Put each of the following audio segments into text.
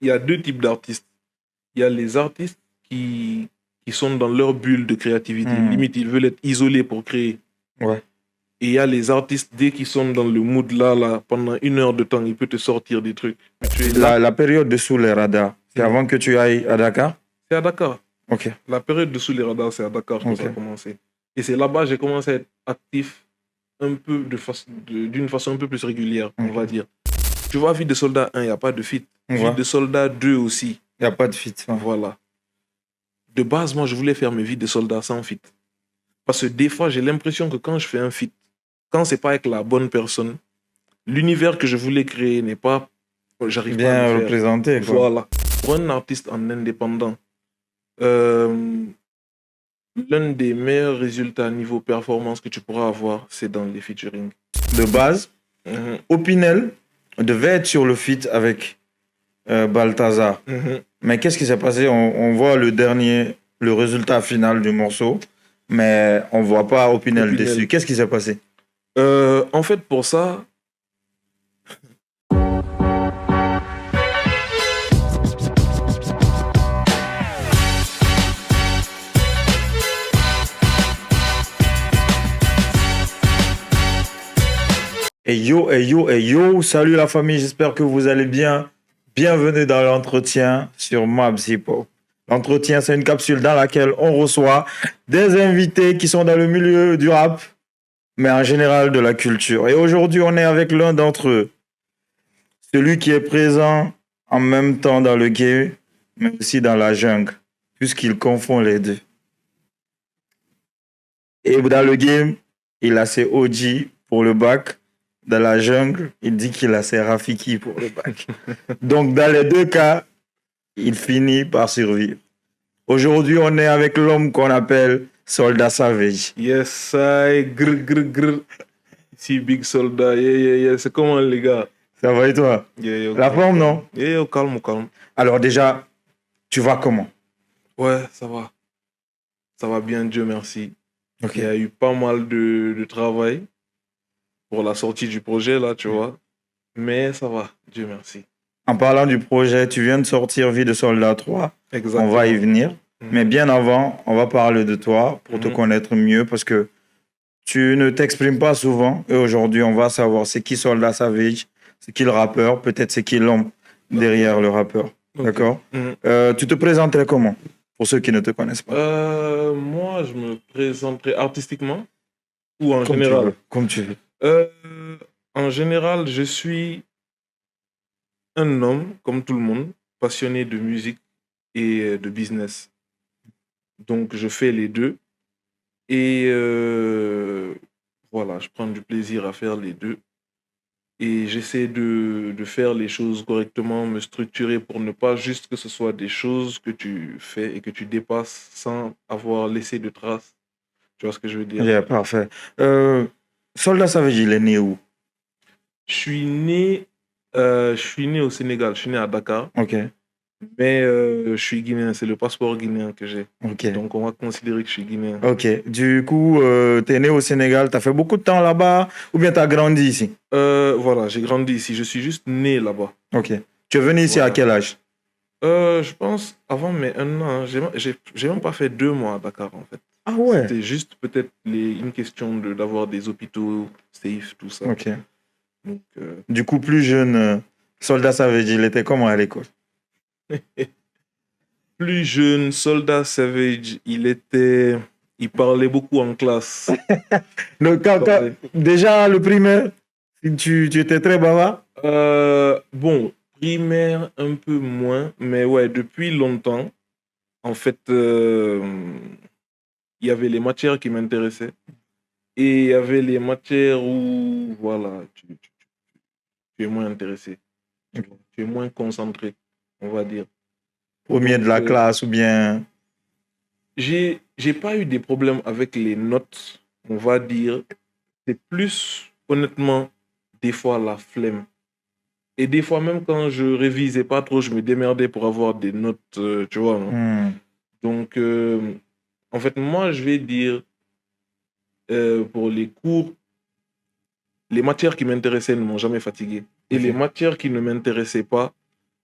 il y a deux types d'artistes. Il y a les artistes qui sont dans leur bulle de créativité. Limite, ils veulent être isolés pour créer. Ouais. Et il y a les artistes, dès qu'ils sont dans le mood là, pendant 1 heure de temps, ils peuvent te sortir des trucs. Mais tu es là. La période de sous les radars, c'est avant que tu ailles à Dakar? C'est à Dakar. Ok. La période de sous les radars, c'est à Dakar que ça a commencé. Et c'est là-bas que j'ai commencé à être actif un peu d'une façon un peu plus régulière, on va dire. Tu vois, Vie de Soldat 1, il n'y a pas de feat. Vie de Soldat 2 aussi. Il n'y a pas de feat. Voilà. De base, moi, je voulais faire mes Vies de Soldat sans feat. Parce que des fois, j'ai l'impression que quand je fais un feat, quand c'est pas avec la bonne personne, l'univers que je voulais créer n'est pas... J'arrive bien pas à le représenté. Quoi. Voilà. Pour un artiste en indépendant, l'un des meilleurs résultats niveau performance que tu pourras avoir, c'est dans les featuring. De base, Opinel devait être sur le feat avec Balthazar. Mais qu'est-ce qui s'est passé? On voit le résultat final du morceau, mais on voit pas Opinel dessus. Qu'est-ce qui s'est passé? En fait, pour ça... Hey yo, salut la famille, j'espère que vous allez bien. Bienvenue dans l'entretien sur Mabs Hip Hop. L'entretien, c'est une capsule dans laquelle on reçoit des invités qui sont dans le milieu du rap, mais en général de la culture. Et aujourd'hui, on est avec l'un d'entre eux, celui qui est présent en même temps dans le game, mais aussi dans la jungle, puisqu'il confond les deux. Et dans le game, il a ses OG pour le bac. Dans la jungle, il dit qu'il a ses Rafiki pour le bac. Donc, dans les deux cas, il finit par survivre. Aujourd'hui, on est avec l'homme qu'on appelle Soldat Savage. Yes, I grr. Ici, Big Soldat. Yeah. C'est comment, les gars? Ça va et toi? Yeah, la forme, non? Yeah, calme. Alors déjà, tu vas comment? Ouais, ça va. Ça va bien, Dieu merci. Okay. Il y a eu pas mal de travail pour la sortie du projet, là, tu vois. Mais ça va, Dieu merci. En parlant du projet, tu viens de sortir Vie de Soldat 3. Exactement. On va y venir. Mais bien avant, on va parler de toi pour te connaître mieux parce que tu ne t'exprimes pas souvent. Et aujourd'hui, on va savoir c'est qui Soldat Savage, c'est qui le rappeur, peut-être c'est qui l'homme derrière le rappeur. D'accord. Tu te présenterais comment pour ceux qui ne te connaissent pas? Moi, je me présenterais artistiquement ou en général? Comme tu veux. En général, je suis un homme, comme tout le monde, passionné de musique et de business. Donc, je fais les deux. Et voilà, je prends du plaisir à faire les deux. Et j'essaie de faire les choses correctement, me structurer pour ne pas juste que ce soit des choses que tu fais et que tu dépasses sans avoir laissé de traces. Tu vois ce que je veux dire? Yeah, parfait. Soldat Savage, il est né où? Je suis né au Sénégal, je suis né à Dakar. Ok. Mais je suis guinéen, c'est le passeport guinéen que j'ai. Okay. Donc on va considérer que je suis guinéen. Ok. Du coup, tu es né au Sénégal, tu as fait beaucoup de temps là-bas ou bien tu as grandi ici? Voilà, j'ai grandi ici, je suis juste né là-bas. Ok. Tu es venu ici à quel âge? Je pense avant mes 1 an, j'ai même pas fait 2 mois à Dakar en fait. Ah ouais? C'était juste peut-être une question d'avoir des hôpitaux safe, tout ça. Ok. Donc, du coup, plus jeune, Soldat Savage, il était comment à l'école? Plus jeune, Soldat Savage, il parlait beaucoup en classe. Donc, déjà le primaire, tu étais très bavard? Bon, primaire un peu moins, mais ouais, depuis longtemps, en fait, il y avait les matières qui m'intéressaient et il y avait les matières où, voilà, tu es moins intéressé, tu es moins concentré, on va dire. Premier de la classe ou bien... J'ai pas eu des problèmes avec les notes, on va dire. C'est plus, honnêtement, des fois la flemme. Et des fois, même quand je révisais pas trop, je me démerdais pour avoir des notes, tu vois. Non? Donc, en fait, moi, je vais dire, pour les cours, les matières qui m'intéressaient ne m'ont jamais fatigué. Et les matières qui ne m'intéressaient pas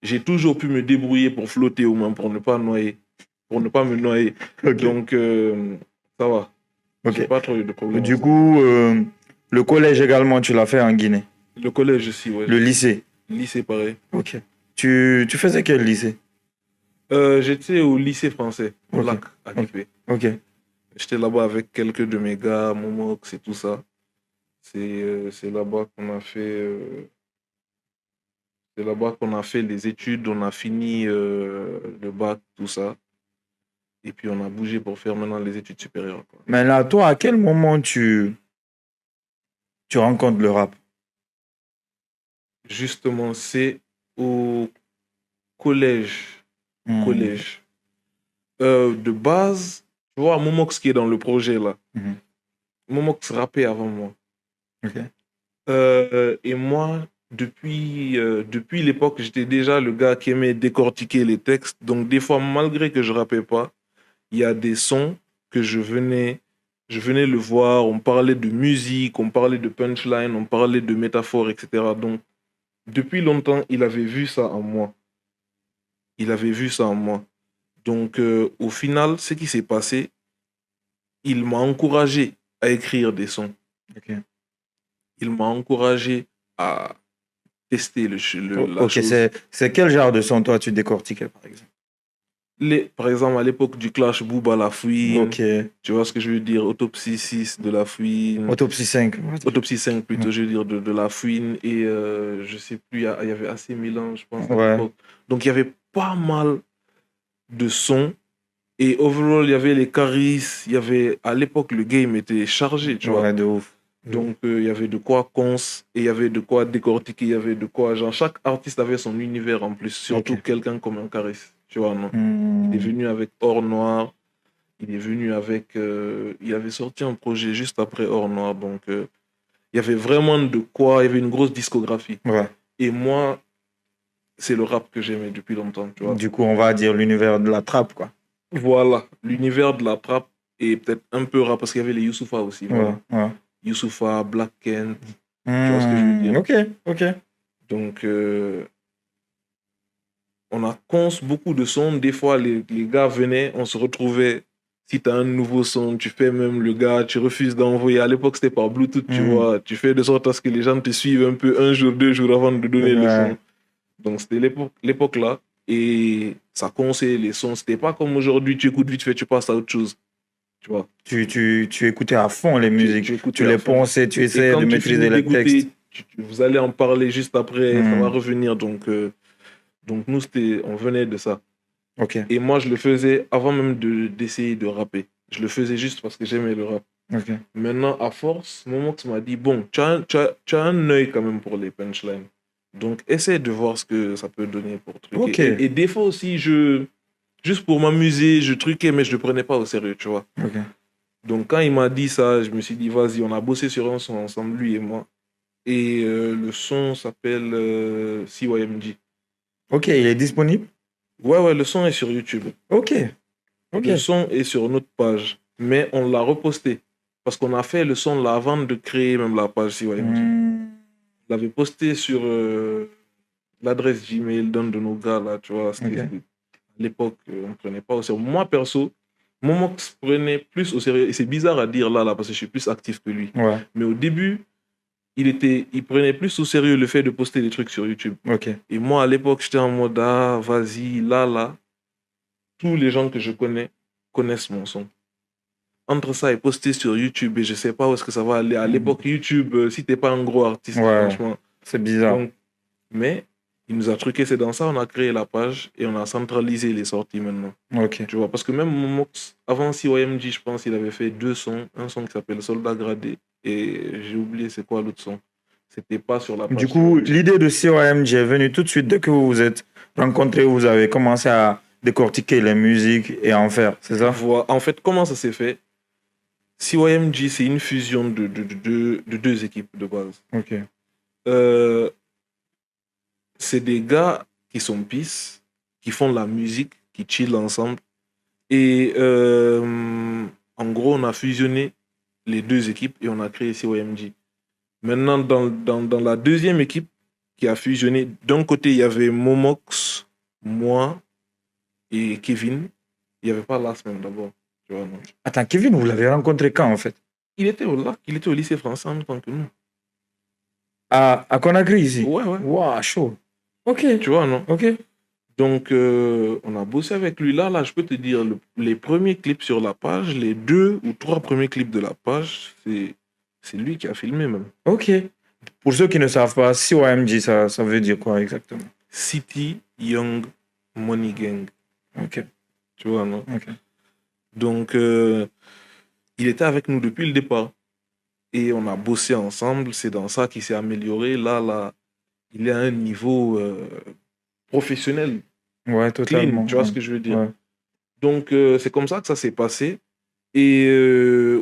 j'ai toujours pu me débrouiller pour flotter au moins, pour ne pas me noyer. Ok. Donc, ça va. Ok. J'ai pas trop eu de problème. Du coup, le collège également, tu l'as fait en Guinée. Le collège aussi, ouais. Le lycée. Lycée, pareil. Ok. Tu faisais quel lycée? J'étais au lycée français, au Ok. lac, à Guipé. Ok. J'étais là-bas avec quelques de mes gars, Momox et tout ça. C'est là-bas qu'on a fait, c'est là-bas qu'on a fait les études, on a fini le bac, tout ça. Et puis on a bougé pour faire maintenant les études supérieures, quoi. Mais là, toi, à quel moment tu rencontres le rap? Justement, c'est au collège. Hmm. Collège. De base, tu vois, Momox qui est dans le projet là. Mhm. Momox rappait avant moi. Ok. Et moi, depuis l'époque, j'étais déjà le gars qui aimait décortiquer les textes. Donc, des fois, malgré que je rappais pas, il y a des sons que je venais le voir. On parlait de musique, on parlait de punchline, on parlait de métaphores, etc. Donc, depuis longtemps, il avait vu ça en moi. Il avait vu ça en moi. Donc, au final, ce qui s'est passé, il m'a encouragé à écrire des sons. Ok. Il m'a encouragé à tester la Ok, chose. c'est quel genre de son, toi, tu décortiquais, par exemple? Par exemple, à l'époque du clash Booba La Fouine, Ok. tu vois ce que je veux dire, Autopsie 6 de La Fouine, Autopsie 5. on va dire. Autopsie 5 plutôt, je veux dire, de La Fouine, et je sais plus, il y avait AC Milan, je pense, à Ouais. l'époque. Donc il y avait pas mal de sons, et overall, il y avait les Caris, il y avait, à l'époque, le game était chargé, tu vois. Ouais, de ouf. Donc il y avait de quoi cons, et il y avait de quoi décortiquer, il y avait de quoi, genre, chaque artiste avait son univers en plus, surtout Ok. quelqu'un comme un Caris, tu vois, non? Hmm. Il est venu avec Or Noir. Il est venu avec. Il avait sorti un projet juste après Or Noir. Donc, il y avait vraiment de quoi. Il y avait une grosse discographie. Ouais. Et moi, c'est le rap que j'aimais depuis longtemps, tu vois. Du coup, on va dire l'univers de la trappe, quoi. Voilà. L'univers de la trap et peut-être un peu rap parce qu'il y avait les Youssoupha aussi. Voilà. Ouais, ouais. Youssoupha, Black Kent. Tu vois ce que je veux dire? Ok, ok. Donc, on a cons beaucoup de sons. Des fois, les gars venaient, on se retrouvait. Si tu as un nouveau son, tu fais même le gars, tu refuses d'envoyer. À l'époque, c'était par Bluetooth, tu vois. Tu fais de sorte à ce que les gens te suivent un peu un jour, 2 jours avant de donner le Ouais. son. Donc, c'était l'époque là. Et ça conseillait les sons. C'était pas comme aujourd'hui, tu écoutes vite fait, tu passes à autre chose. Tu vois. Tu écoutais à fond les musiques. Tu écoutais Tu à les fond. pensais, tu Et essayais de quand tu maîtriser finis les textes. d'écouter, vous allez en parler juste après, ça va Hmm. revenir. Donc nous, on venait de ça. Ok, Et moi, je le faisais avant même d'essayer de rapper. Je le faisais juste parce que j'aimais le rap. ok. Maintenant, à force, Momox m'a dit, bon, tu as un œil quand même pour les punchlines. Donc, essaie de voir ce que ça peut donner pour truquer. Ok. Et des fois aussi, juste pour m'amuser, je truquais, mais je ne le prenais pas au sérieux, tu vois. Ok. Donc, quand il m'a dit ça, je me suis dit, vas-y, on a bossé sur un son ensemble, lui et moi. Et le son s'appelle CYMG. Ok, il est disponible? Ouais, le son est sur YouTube. Ok, ok. Le son est sur notre page, mais on l'a reposté. Parce qu'on a fait le son là avant de créer même la page CYMG. Hmm. On l'avait posté sur l'adresse Gmail d'un de nos gars là, tu vois. Ok. À l'époque, on ne prenait pas au sérieux. Moi, perso, Momox prenait plus au sérieux. Et c'est bizarre à dire là, parce que je suis plus actif que lui. Ouais, Mais au début, il prenait plus au sérieux le fait de poster des trucs sur YouTube. ok. Et moi, à l'époque, j'étais en mode, ah, vas-y, là. Tous les gens que je connais connaissent mon son. Entre ça et poster sur YouTube, et je sais pas où est-ce que ça va aller. À l'époque, YouTube, si t'es pas un gros artiste, Ouais, franchement. c'est bizarre. Donc, mais il nous a truqué, c'est dans ça on a créé la page et on a centralisé les sorties maintenant. Ok. Tu vois, parce que même Momox, avant CYMG, je pense, il avait fait 2 sons. Un son qui s'appelle Soldat Gradé et j'ai oublié c'est quoi l'autre son. C'était pas sur la page. Du coup, CYMG. l'idée de COMG est venue tout de suite dès que vous vous êtes rencontrés, vous avez commencé à décortiquer les musiques et à en faire, c'est ça? En fait, comment ça s'est fait? CYMG, c'est une fusion de 2 équipes de base. Ok. Euh, c'est des gars qui sont peace, qui font de la musique, qui chillent ensemble. Et en gros, on a fusionné les 2 équipes et on a créé CYMG. Maintenant, dans la deuxième équipe, qui a fusionné. D'un côté, il y avait Momox, moi et Kevin. Il n'y avait pas Las même d'abord. Tu vois, non. Attends, Kevin, vous l'avez rencontré quand, en fait? Il était au lac, il était au lycée français en même temps que nous. À Conakry, ici? Ouais, ouais. Waouh, chaud. Ok, Tu vois, non? ok. Donc, on a bossé avec lui. Là, je peux te dire, les premiers clips sur la page, les 2 ou 3 premiers clips de la page, c'est lui qui a filmé même. Ok. Pour ceux qui ne savent pas, CYMG, ça veut dire quoi exactement? City Young Money Gang. Ok, Tu vois, non? ok. Donc, il était avec nous depuis le départ. Et on a bossé ensemble. C'est dans ça qu'il s'est amélioré. Là, il est à un niveau professionnel, Ouais, clean. totalement. Tu vois ce que je veux dire? Ouais. Donc, c'est comme ça que ça s'est passé. Et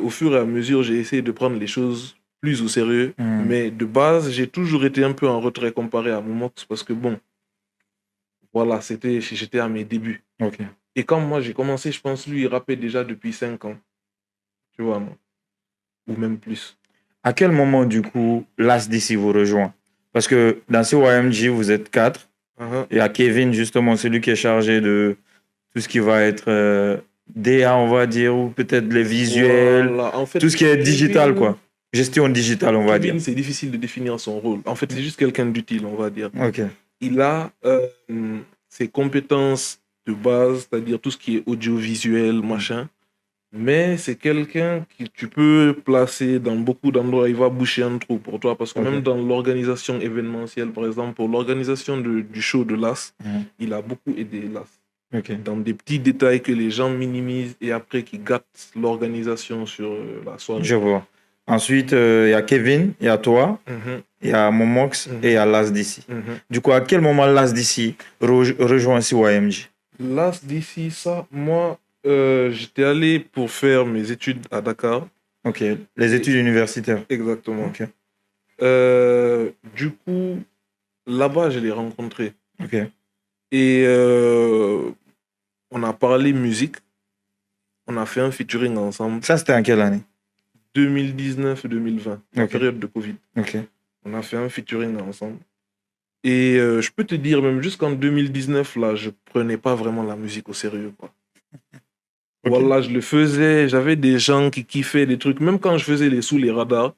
au fur et à mesure, j'ai essayé de prendre les choses plus au sérieux. Mais de base, j'ai toujours été un peu en retrait comparé à Momox parce que bon, voilà, j'étais à mes débuts. Ok. Et quand moi j'ai commencé, je pense lui, il rappait déjà depuis 5 ans. Tu vois, non? Ou même plus. À quel moment, du coup, Las DC vous rejoint? Parce que dans CYMG, vous êtes 4. Uh-huh. Et à Kevin, justement, c'est lui qui est chargé de tout ce qui va être DA, on va dire, ou peut-être les visuels, Voilà. En fait, tout ce qui est digital, quoi. Gestion digitale, on va dire. Kevin, c'est difficile de définir son rôle. En fait, c'est juste quelqu'un d'utile, on va dire. Ok. Il a ses compétences de base, c'est-à-dire tout ce qui est audiovisuel, machin. Mais c'est quelqu'un que tu peux placer dans beaucoup d'endroits. Il va boucher un trou pour toi. Parce que Ok. même dans l'organisation événementielle, par exemple, pour l'organisation du show de Las, il a beaucoup aidé Las. Ok. Dans des petits détails que les gens minimisent et après qui gâtent l'organisation sur la soirée. Je vois. Ensuite, il y a Kevin, il y a toi, Mhm, il y a Momox Mhm. et il y a Las DC. mhm. Du coup, à quel moment Las DC rejoint CYMG? Las d'ici, ça, moi, j'étais allé pour faire mes études à Dakar. Ok. Les études universitaires. Exactement. Ok. Du coup, là-bas, je l'ai rencontré. Ok. Et on a parlé musique. On a fait un featuring ensemble. Ça, c'était en quelle année? 2019-2020, la Ok. période de Covid. Ok. On a fait un featuring ensemble. Et je peux te dire, même jusqu'en 2019, là, je prenais pas vraiment la musique au sérieux, quoi. Ok. Voilà, je le faisais. J'avais des gens qui kiffaient des trucs. Même quand je faisais les sous les radars,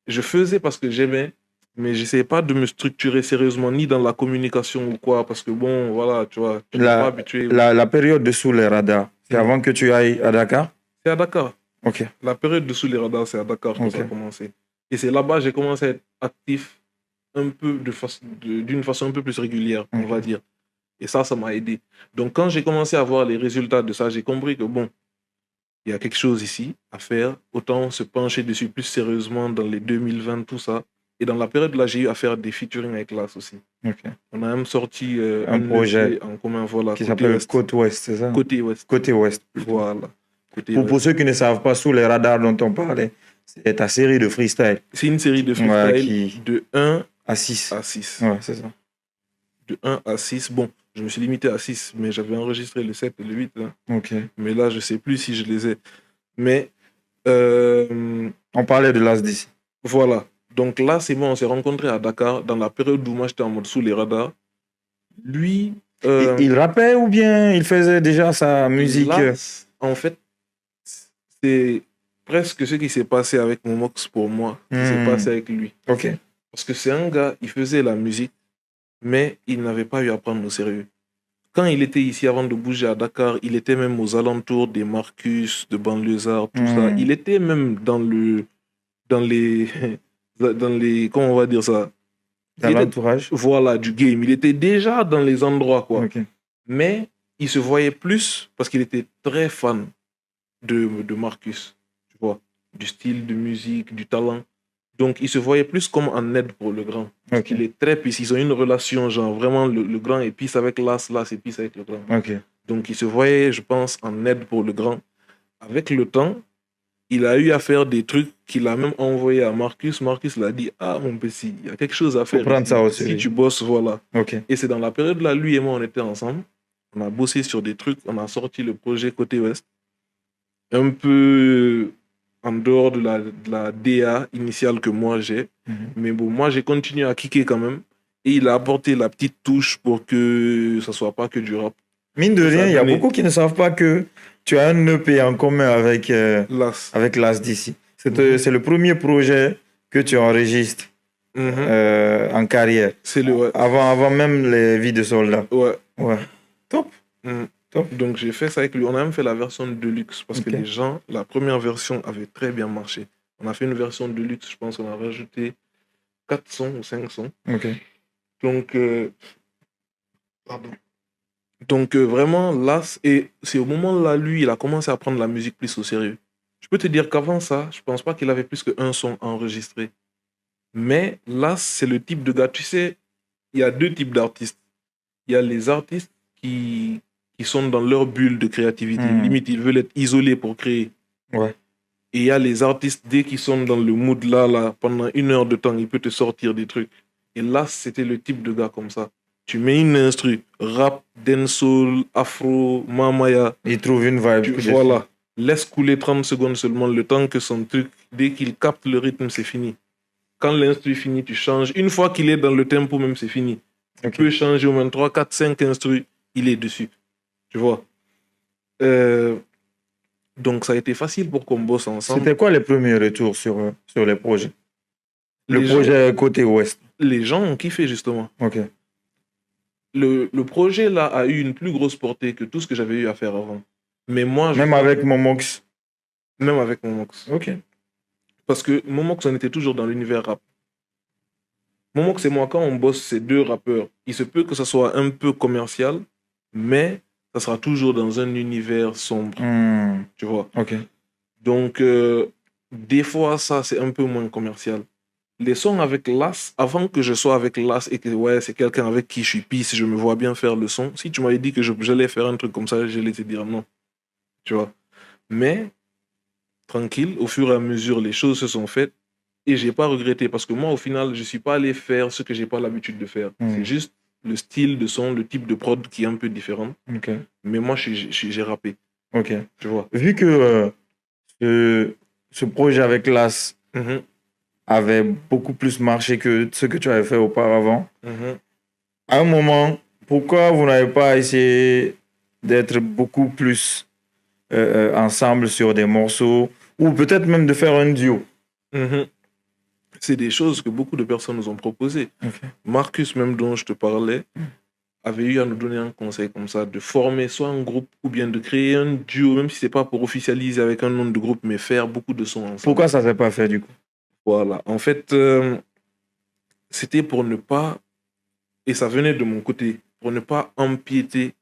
je faisais parce que j'aimais, mais j'essayais pas de me structurer sérieusement, ni dans la communication ou quoi, parce que bon, voilà, tu vois, tu n'es pas habitué. La période de sous les radars, c'est Mhm. avant que tu ailles à Dakar? C'est à Dakar. Ok. La période de sous les radars, c'est à Dakar que ça a Ok. commencé. Et c'est là-bas que j'ai commencé à être actif un peu d'une façon un peu plus régulière, on Ok. va dire. Et ça m'a aidé. Donc quand j'ai commencé à voir les résultats de ça, j'ai compris que bon, il y a quelque chose ici à faire. Autant se pencher dessus plus sérieusement dans les 2020, tout ça. Et dans la période là, j'ai eu à faire des featuring avec Las aussi. Ok. On a même sorti Un projet EP en commun, voilà, qui côté s'appelle ouest. Côte Ouest, c'est ça? Côté ouest. Côté Ouest. Voilà. Côté Pour ouest. ceux qui ne savent pas, sous les radars dont on parlait, c'est ta série de freestyle. C'est une série de freestyle Ouais, de 1 à 6. à 6. Ouais, c'est ça. De 1 à 6. Bon, je me suis limité à 6, mais j'avais enregistré le 7 et le 8. Là. Ok. Mais là, je sais plus si je les ai. Mais On parlait de Las DC. voilà. Donc là, c'est bon, on s'est rencontrés à Dakar dans la période où moi j'étais en mode sous les radars. Lui. Il rappait ou bien il faisait déjà sa musique? Là, en fait, c'est presque ce qui s'est passé avec Momox pour moi, qui s'est passé avec lui. Ok. Parce que c'est un gars, il faisait la musique, mais il n'avait pas eu à prendre au sérieux. Quand il était ici avant de bouger à Dakar, il était même aux alentours des Marcus, de Banlieusard, tout ça. Il était même dans les, comment on va dire ça? Dans l'entourage? Voilà, du game. Il était déjà dans les endroits, quoi. Ok. Mais il se voyait plus parce qu'il était très fan de Marcus, tu vois, du style de musique, du talent. Donc, il se voyait plus comme en aide pour le grand. Parce Ok. qu'il est très pisse. Ils ont une relation, genre, vraiment, le grand est pisse avec Las est pisse avec le grand. Ok. Donc, il se voyait, je pense, en aide pour le grand. Avec le temps, il a eu à faire des trucs qu'il a même envoyé à Marcus. Marcus l'a dit, ah, mon petit, il y a quelque chose à faire. Faut prendre ici. ça au Si sérieux. tu bosses, voilà. Ok. Et c'est dans la période là, lui et moi, on était ensemble. On a bossé sur des trucs. On a sorti le projet Côté Ouest. Un peu en dehors de la DA initiale que moi j'ai. Mais bon, moi, j'ai continué à kicker quand même. et il a apporté la petite touche pour que ça soit pas que du rap. Mine de Ça rien, a il y a donné beaucoup qui ne savent pas que tu as un EP en commun l'as. avec Las d'ici. Mhm. C'est le premier projet que tu enregistres Mhm. en carrière, C'est le ouais. avant même les vies de soldats. Ouais. Ouais. Top, Mhm. top. Donc j'ai fait ça avec lui. On a même fait la version deluxe parce que Ok. les gens, la première version avait très bien marché. On a fait une version deluxe, je pense qu'on a rajouté 4 sons ou 5 sons. Ok. Donc, pardon. Donc vraiment, là, et c'est au moment là, lui, il a commencé à prendre la musique plus au sérieux. Je peux te dire qu'avant ça, je pense pas qu'il avait plus qu'un son enregistré. Mais là, c'est le type de gars, tu sais, il y a deux types d'artistes. Il y a les artistes qui sont dans leur bulle de créativité. Limite, ils veulent être isolés pour créer. Ouais. Et il y a les artistes, dès qu'ils sont dans le mood là, pendant 1 heure de temps, il peut te sortir des trucs. Et là, c'était le type de gars comme ça. Tu mets une instru, rap, dancehall, afro, mamaya, Il trouve une vibe. voilà. Laisse couler 30 secondes seulement, le temps que son truc, dès qu'il capte le rythme, c'est fini. Quand l'instru est fini, tu changes. Une fois qu'il est dans le tempo, même, c'est fini. Tu peux changer au moins 3, 4, 5 instrus, il est dessus. Tu vois. Donc, ça a été facile pour qu'on bosse ensemble. C'était quoi les premiers retours sur les projets? Le Les projet côté ouest. Les gens ont kiffé, justement. Ok. Le projet, là, a eu une plus grosse portée que tout ce que j'avais eu à faire avant. Mais moi, Même avec Momox. même avec Momox. Ok. Parce que Momox, on était toujours dans l'univers rap. Momox et moi, quand on bosse ces deux rappeurs, il se peut que ça soit un peu commercial, mais ça sera toujours dans un univers sombre. Tu vois. Ok. Donc, des fois, ça, c'est un peu moins commercial. Les sons avec Las, avant que je sois avec Las et que ouais, c'est quelqu'un avec qui je suis pisse, je me vois bien faire le son, si tu m'avais dit que j'allais faire un truc comme ça, j'allais te dire non. Tu vois. Mais, tranquille, au fur et à mesure, les choses se sont faites et j'ai pas regretté parce que moi, au final, je suis pas allé faire ce que j'ai pas l'habitude de faire. C'est juste le style de son, le type de prod qui est un peu différent. Ok. Mais moi, j'ai rappé. Ok. Tu vois. Vu que ce projet avec Las Mhm, avait beaucoup plus marché que ce que tu avais fait auparavant, mhm. à un moment, pourquoi vous n'avez pas essayé d'être beaucoup plus ensemble sur des morceaux ou peut-être même de faire un duo? Mhm. C'est des choses que beaucoup de personnes nous ont proposées. Ok. Marcus, même dont je te parlais, avait eu à nous donner un conseil comme ça, de former soit un groupe ou bien de créer un duo, même si c'est pas pour officialiser avec un nom de groupe, mais faire beaucoup de sons ensemble. Pourquoi ça ne s'est pas fait du coup? Voilà. En fait, c'était pour ne pas, et ça venait de mon côté, pour ne pas empiéter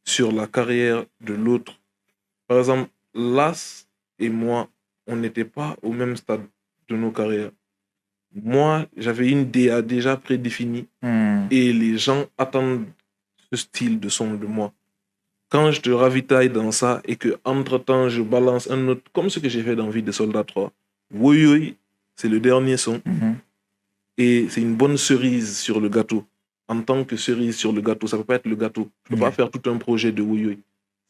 sur la carrière de l'autre. Par exemple, Las et moi, on n'était pas au même stade de nos carrières. Moi, j'avais une DA déjà prédéfinie et les gens attendent ce style de son de moi. Quand je te ravitaille dans ça et que entre-temps je balance un autre, comme ce que j'ai fait dans Vie de Soldat 3, Woyoy, c'est le dernier son et c'est une bonne cerise sur le gâteau. En tant que cerise sur le gâteau, ça peut pas être le gâteau. Je peux pas faire tout un projet de Woyoy.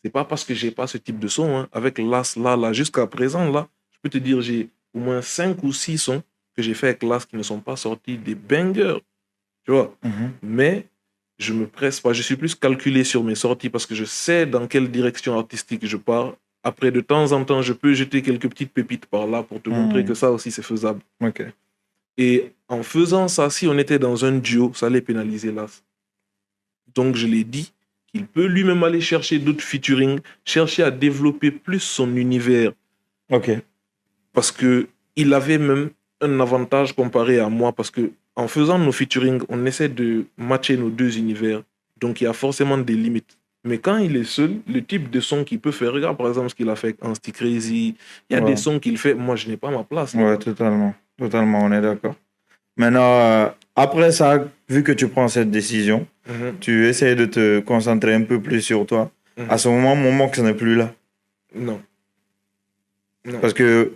C'est pas parce que j'ai pas ce type de son, hein. Avec Las, là, jusqu'à présent, là, je peux te dire, j'ai au moins 5 ou 6 sons que j'ai fait avec Las qui ne sont pas sortis des bangers. Tu vois. Mais je me presse pas. Je suis plus calculé sur mes sorties parce que je sais dans quelle direction artistique je pars. Après, de temps en temps, je peux jeter quelques petites pépites par là pour te montrer que ça aussi, c'est faisable. Ok. Et en faisant ça, si on était dans un duo, ça allait pénaliser Las. Donc, je l'ai dit qu'il peut lui-même aller chercher d'autres featuring, chercher à développer plus son univers. Ok. Parce que il avait même un avantage comparé à moi parce que en faisant nos featuring, on essaie de matcher nos deux univers. Donc il y a forcément des limites. Mais quand il est seul, le type de son qu'il peut faire, regarde par exemple ce qu'il a fait avec Ansti Crazy, il y a des sons qu'il fait, moi je n'ai pas ma place. Ouais, totalement. Totalement, on est d'accord. Maintenant, après ça, vu que tu prends cette décision, tu essaies de te concentrer un peu plus sur toi. À ce moment, mon Mox n'est plus là. Non. Parce que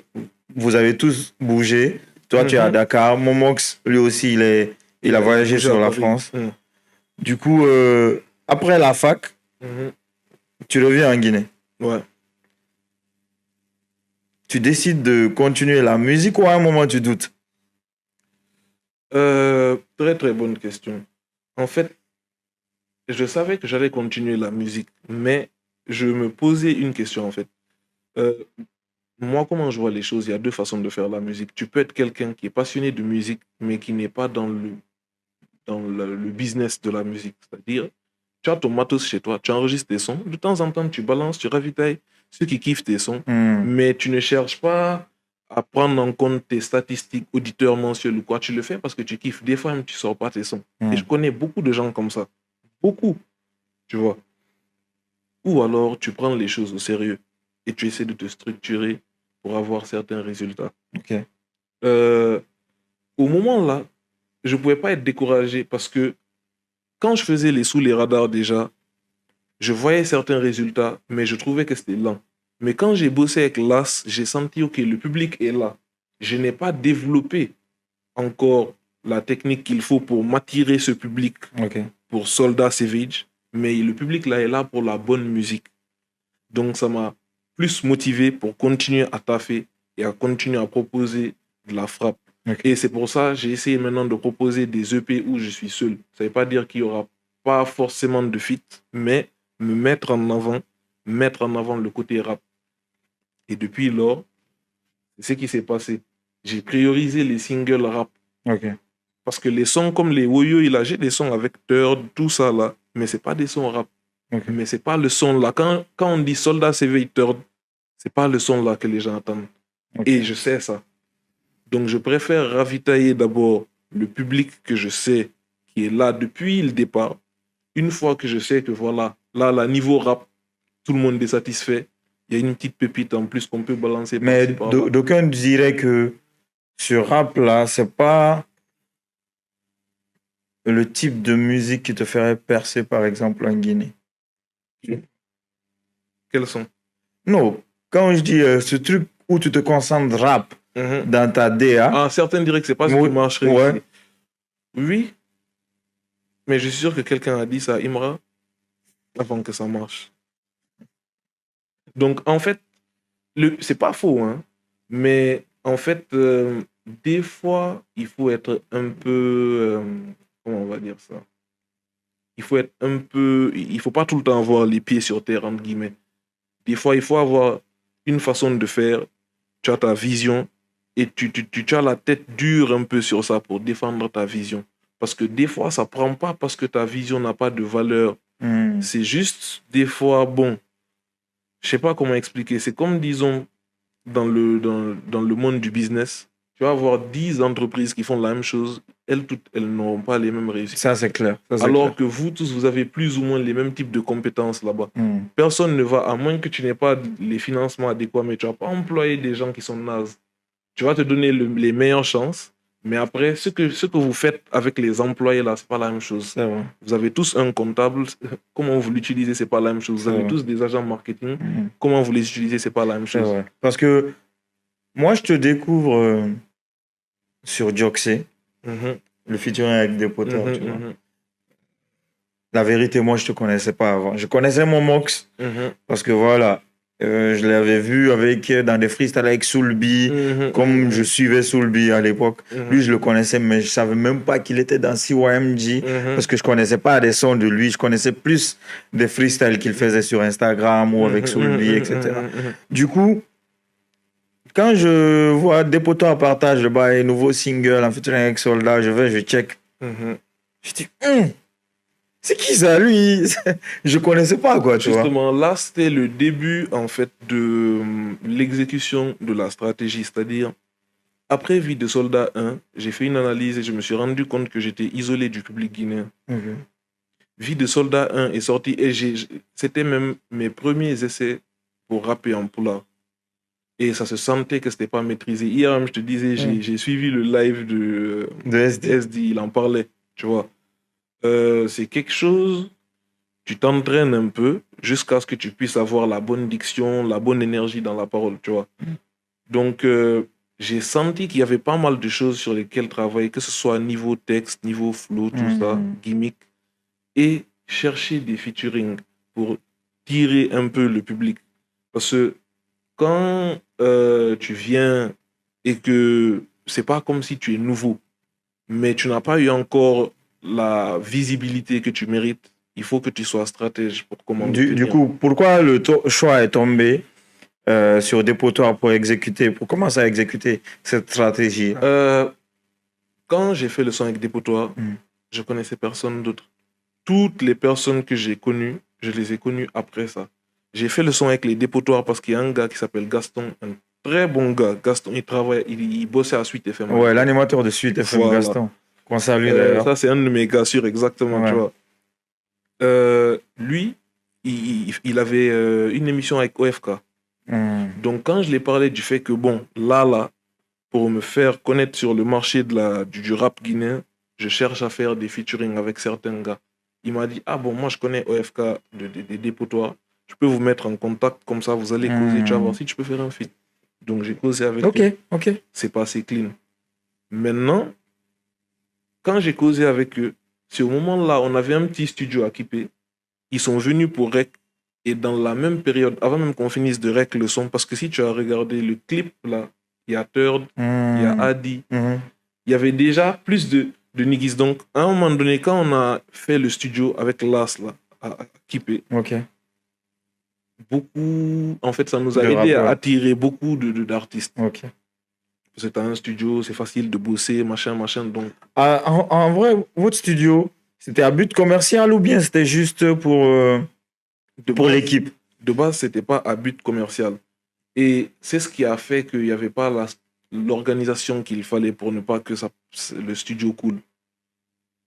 vous avez tous bougé. Toi, tu es à Dakar. Momox, lui aussi, il a voyagé sur la France. Du coup, après la fac, tu reviens en Guinée. Ouais. Tu décides de continuer la musique ou à un moment tu doutes? Très très bonne question. En fait, je savais que j'allais continuer la musique, mais je me posais une question, en fait. Euh, Moi, comment je vois les choses, il y a deux façons de faire la musique. Tu peux être quelqu'un qui est passionné de musique, mais qui n'est pas dans le business de la musique. C'est-à-dire, tu as ton matos chez toi, tu enregistres tes sons, de temps en temps, tu balances, tu ravitailles ceux qui kiffent tes sons, mais tu ne cherches pas à prendre en compte tes statistiques auditeurs mensuels ou quoi. Tu le fais parce que tu kiffes. Des fois, même, tu sors pas tes sons. Et je connais beaucoup de gens comme ça. Beaucoup, tu vois. Ou alors, tu prends les choses au sérieux et tu essaies de te structurer pour avoir certains résultats. Ok. Euh, Au moment là, je ne pouvais pas être découragé parce que quand je faisais les sous les radars déjà, je voyais certains résultats, mais je trouvais que c'était lent. Mais quand j'ai bossé avec l'AS, j'ai senti, OK, le public est là. Je n'ai pas développé encore la technique qu'il faut pour m'attirer ce public Ok. pour Soldat Savage, mais le public là est là pour la bonne musique. Donc ça m'a plus motivé pour continuer à taffer et à continuer à proposer de la frappe. Ok. Et c'est pour ça que j'ai essayé maintenant de proposer des EP où je suis seul. Ça ne veut pas dire qu'il n'y aura pas forcément de feat, mais me mettre en avant le côté rap. Et depuis lors, c'est ce qui s'est passé. J'ai priorisé les singles rap. Ok. Parce que les sons comme les Woyo, j'ai des sons avec Third, tout ça là, mais c'est pas des sons rap. Ok. Mais c'est pas le son là. Quand on dit Soldat s'éveille Third, c'est pas le son là que les gens attendent. Ok. Et je sais ça. Donc je préfère ravitailler d'abord le public que je sais qui est là depuis le départ. Une fois que je sais que voilà, là, niveau rap, tout le monde est satisfait. Il y a une petite pépite en plus qu'on peut balancer Mais par-ci par-là. d'aucuns diraient que ce rap-là, c'est pas le type de musique qui te ferait percer, par exemple, en Guinée. Quels sont? Non, quand je dis ce truc où tu te concentres rap Mhm. dans ta DA, Ah, certains diraient que c'est pas ce qui marcherait ouais. ici. Oui, mais je suis sûr que quelqu'un a dit ça à Imra avant que ça marche. Donc, en fait, c'est pas faux, hein, mais en fait, des fois, il faut être un peu. Comment on va dire ça? Il faut être un peu. Il faut pas tout le temps avoir les pieds sur terre, entre guillemets. Des fois, il faut avoir une façon de faire. Tu as ta vision et tu as la tête dure un peu sur ça pour défendre ta vision. Parce que des fois, ça prend pas parce que ta vision n'a pas de valeur. C'est juste, des fois, bon, je sais pas comment expliquer. C'est comme, disons, dans le monde du business, tu vas avoir 10 entreprises qui font la même chose. Elles toutes, elles n'auront pas les mêmes réussites. Ça, c'est clair. Ça, c'est Alors clair. que vous tous, vous avez plus ou moins les mêmes types de compétences là-bas. Personne ne va, à moins que tu n'aies pas les financements adéquats, mais tu vas pas employer des gens qui sont nazes. Tu vas te donner les meilleures chances, mais après, ce que vous faites avec les employés là, c'est pas la même chose. C'est vrai. Vous avez tous un comptable, comment vous l'utilisez, c'est pas la même chose. Vous avez tous des agents marketing, comment vous les utilisez, c'est pas la même C'est chose. vrai. Parce que moi, je te découvre sur Dioxé, le featuring avec des poteurs, tu vois. La vérité, moi, je te connaissais pas avant. Je connaissais mon Mox, parce que voilà, je l'avais vu dans des freestyles avec Soulby, comme je suivais Soulby à l'époque. Lui, je le connaissais, mais je savais même pas qu'il était dans CYMG, parce que je connaissais pas des sons de lui. Je connaissais plus des freestyles qu'il faisait sur Instagram ou avec Soulby, etc. Du coup, quand je vois des potos en partage un nouveau single en featuring avec Soldat, je check. Je dis, c'est qui ça, lui? Je connaissais pas, quoi, tu vois. Justement, là, c'était le début, en fait, de l'exécution de la stratégie. C'est-à-dire, après Vie de Soldat 1, j'ai fait une analyse et je me suis rendu compte que j'étais isolé du public guinéen. Vie de Soldat 1 est sorti et c'était même mes premiers essais pour rapper en poula. Et ça se sentait que c'était pas maîtrisé. Hier, même, je te disais, j'ai suivi le live de SD, il en parlait, tu vois. C'est quelque chose, tu t'entraînes un peu jusqu'à ce que tu puisses avoir la bonne diction, la bonne énergie dans la parole, tu vois. Donc, j'ai senti qu'il y avait pas mal de choses sur lesquelles travailler, que ce soit niveau texte, niveau flow, tout ça, gimmick, et chercher des featuring pour tirer un peu le public. Parce que quand tu viens et que c'est pas comme si tu es nouveau, mais tu n'as pas eu encore la visibilité que tu mérites, il faut que tu sois stratège pour comment Du l'obtenir. coup, pourquoi le choix est tombé sur Dépotoir pour commencer à exécuter cette stratégie? Quand j'ai fait le son avec Dépotoir, je connaissais personne d'autre. Toutes les personnes que j'ai connues, je les ai connues après ça. J'ai fait le son avec les Dépotoirs parce qu'il y a un gars qui s'appelle Gaston, un très bon gars. Gaston, il bossait à Suite FM. Ouais, l'animateur de Suite FM, Voilà. Gaston, qu'on salue d'ailleurs. Ça, c'est un de mes gars sûrs, exactement, Ouais. tu vois. Lui, il avait une émission avec OFK. Donc, quand je lui ai parlé du fait que, bon, là, pour me faire connaître sur le marché du rap guinéen, je cherche à faire des featuring avec certains gars. Il m'a dit, ah bon, moi je connais OFK des Dépotoirs, je peux vous mettre en contact, comme ça vous allez causer, tu vas voir si tu peux faire un feat. Donc j'ai causé avec eux. Ok. C'est passé clean. Maintenant, quand j'ai causé avec eux, c'est au moment-là, on avait un petit studio à Kipé. Ils sont venus pour rec. Et dans la même période, avant même qu'on finisse de rec le son, parce que si tu as regardé le clip là, il y a Third, il y a Adi, il y avait déjà plus de niggas. Donc, à un moment donné, quand on a fait le studio avec Las là, à Kipé, beaucoup, en fait, ça nous a aidé à attirer beaucoup d'artistes. Parce que tu as un studio, c'est facile de bosser, machin. Donc... En vrai, votre studio, c'était à but commercial ou bien c'était juste pour l'équipe? De base, c'était pas à but commercial. Et c'est ce qui a fait qu'il n'y avait pas l'organisation qu'il fallait pour ne pas que le studio coule.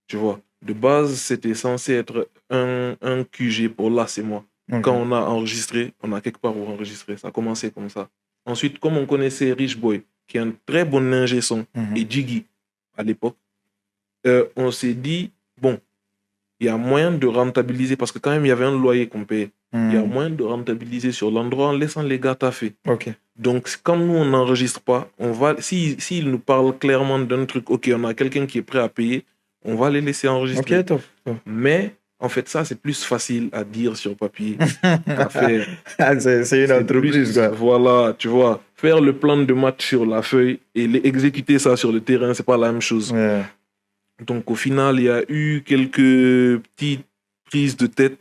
Tu vois, de base, c'était censé être un QG pour là, c'est moi. Quand on a enregistré, on a quelque part où enregistrer. Ça a commencé comme ça. Ensuite, comme on connaissait Rich Boy, qui est un très bon ingé son, et Jiggy à l'époque, on s'est dit, bon, il y a moyen de rentabiliser, parce que quand même, il y avait un loyer qu'on payait. Il y a moyen de rentabiliser sur l'endroit en laissant les gars taffer. Donc, quand nous, on n'enregistre pas, on va, s'ils nous parlent clairement d'un truc, ok, on a quelqu'un qui est prêt à payer, on va les laisser enregistrer. Top. Mais, en fait, ça, c'est plus facile à dire sur papier qu'à faire. C'est une entreprise, quoi. Voilà, tu vois. Faire le plan de match sur la feuille et exécuter ça sur le terrain, c'est pas la même chose. Ouais. Donc, au final, il y a eu quelques petites prises de tête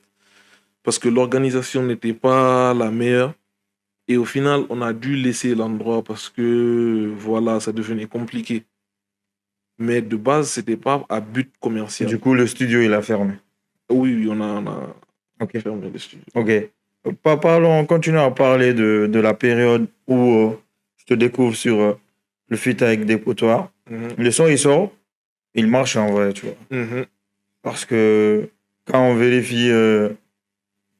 parce que l'organisation n'était pas la meilleure. Et au final, on a dû laisser l'endroit parce que, voilà, ça devenait compliqué. Mais de base, c'était pas à but commercial. Du coup, le studio, il a fermé. Oui, on a fermé le studio. Ok. Parlons, continuons à parler de la période où je te découvre sur le feat avec Dépotoir. Le son, il sort, il marche en vrai, tu vois. Parce que quand on vérifie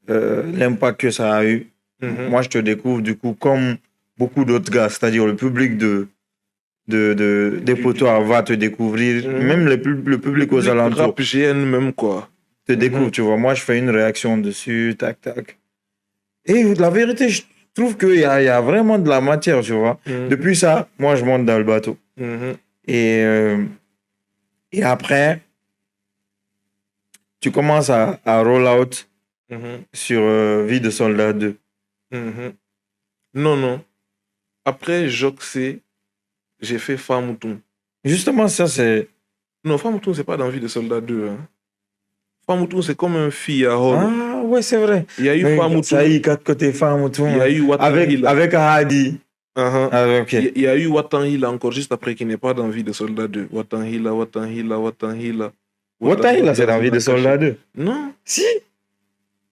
l'impact que ça a eu, moi, je te découvre, du coup, comme beaucoup d'autres gars, c'est-à-dire le public de Dépotoir va te découvrir, même le public aux alentours. Rap GN même, quoi. Te découvre, tu vois. Moi, je fais une réaction dessus, tac. Et la vérité, je trouve qu'il y a vraiment de la matière, tu vois. Depuis ça, moi, je monte dans le bateau. Et après, tu commences à roll out sur Vie de Soldat 2. Non. Après Joxé, j'ai fait Famoutoun. Justement, ça, c'est... Non, Famoutoun, c'est pas dans Vie de Soldat 2. Hein. Famoutoun, c'est comme un fille à Hall. Ah, ouais, c'est vrai. Il y a eu Famoutoun. Ça y est, 4 côtés Famoutoun. Il y a eu Watangila. Avec Hadi. Il y a eu Watangila encore juste après, qui n'est pas dans Vie de Soldat 2. Watangila. Watangila, c'est dans Vie de Soldat 2. Non. Si.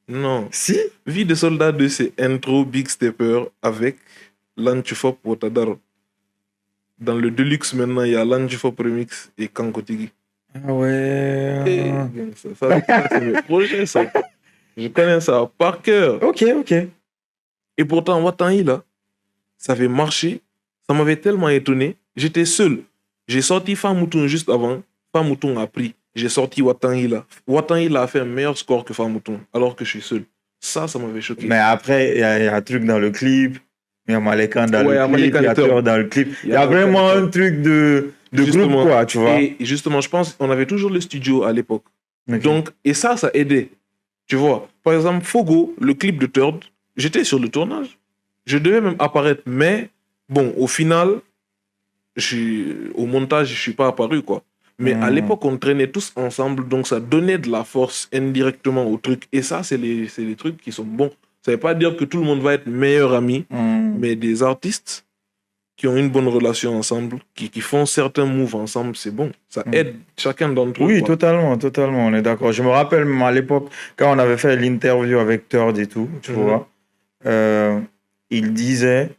Non. Si. Vie de Soldat 2, c'est intro Big Stepper avec Lanchufop Watadaro. Dans le Deluxe, maintenant, il y a Lanchufop Remix et Kankotigi. Ah ouais. Ça c'est mes projets, ça. Je connais ça par cœur. Ok. Et pourtant, Watangila, ça avait marché. Ça m'avait tellement étonné. J'étais seul. J'ai sorti Famoutoun juste avant. Famoutoun a pris. J'ai sorti Watangila. Watangila a fait un meilleur score que Famoutoun, alors que je suis seul. Ça m'avait choqué. Mais après, il y a un truc dans le clip. Il y a Malekan dans le clip. Il y a Thor dans le clip. Il y a vraiment un truc de groupe, quoi, tu vois. Et justement, je pense qu'on avait toujours le studio à l'époque. Donc, et ça aidait. Tu vois, par exemple, Fogo, le clip de Third, j'étais sur le tournage. Je devais même apparaître, mais bon, au final, au montage, je ne suis pas apparu, quoi. Mais à l'époque, on traînait tous ensemble, donc ça donnait de la force indirectement au truc. Et ça, c'est les trucs qui sont bons. Ça veut pas dire que tout le monde va être meilleur ami, mais des artistes qui ont une bonne relation ensemble, qui font certains moves ensemble, c'est bon. Ça aide chacun d'entre eux. Oui, quoi. totalement, on est d'accord. Je me rappelle même à l'époque, quand on avait fait l'interview avec Third et tout, tu vois, il disait,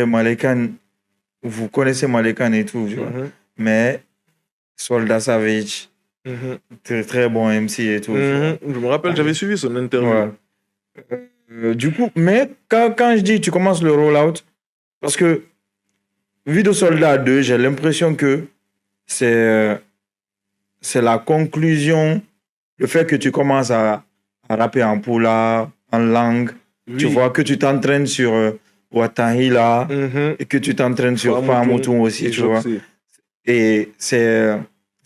Malekan, vous connaissez Malekan et tout, tu vois, mais Soldat Savage, très, très bon MC et tout. Je me rappelle, j'avais suivi son interview. Ouais. Du coup, mais quand je dis tu commences le roll-out, parce que Vie de Soldat 2, j'ai l'impression que c'est la conclusion, le fait que tu commences à rapper en poula, en langue, tu vois, que tu t'entraînes sur Watahila et que tu t'entraînes sur Fahamoutoum aussi, tu vois. Et c'est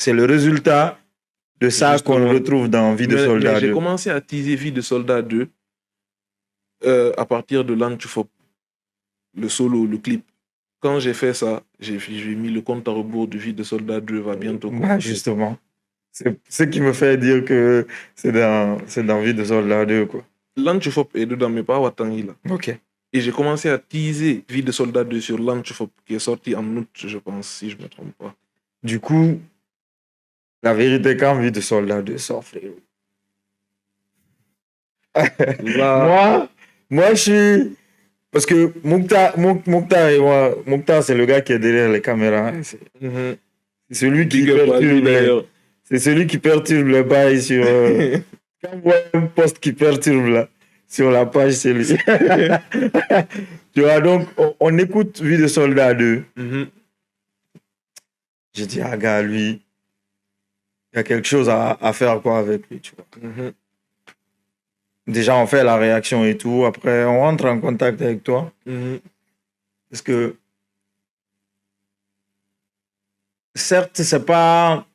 le résultat de ça qu'on retrouve dans Vie de Soldat 2. J'ai commencé à teaser Vie de Soldat 2 à partir de Lanchufop, le solo, le clip. Quand j'ai fait ça, j'ai mis le compte à rebours de Vie de Soldat 2 va bientôt commencer. Bah justement. C'est ce qui me fait dire que c'est dans Vie de Soldat 2, quoi. Lanchufop est dedans, mais pas Watangila. Ok. Et j'ai commencé à teaser Vie de Soldat 2 sur Lanchufop, qui est sorti en août, je pense, si je ne me trompe pas. Du coup, la vérité, quand Vie de Soldat 2 sort, frérot. Moi, je suis... Parce que Mouktar et moi, Mouktar, c'est le gars qui est derrière les caméras. C'est celui qui perturbe c'est celui qui perturbe le bail sur... Quand on voit un post qui perturbe là, sur la page, c'est lui. Tu vois, donc, on écoute Vie de Soldat 2. J'ai dit, ah gars, lui, il y a quelque chose à faire quoi avec lui, tu vois. Déjà, on fait la réaction et tout. Après, on rentre en contact avec toi. Parce que, certes, c'est pas...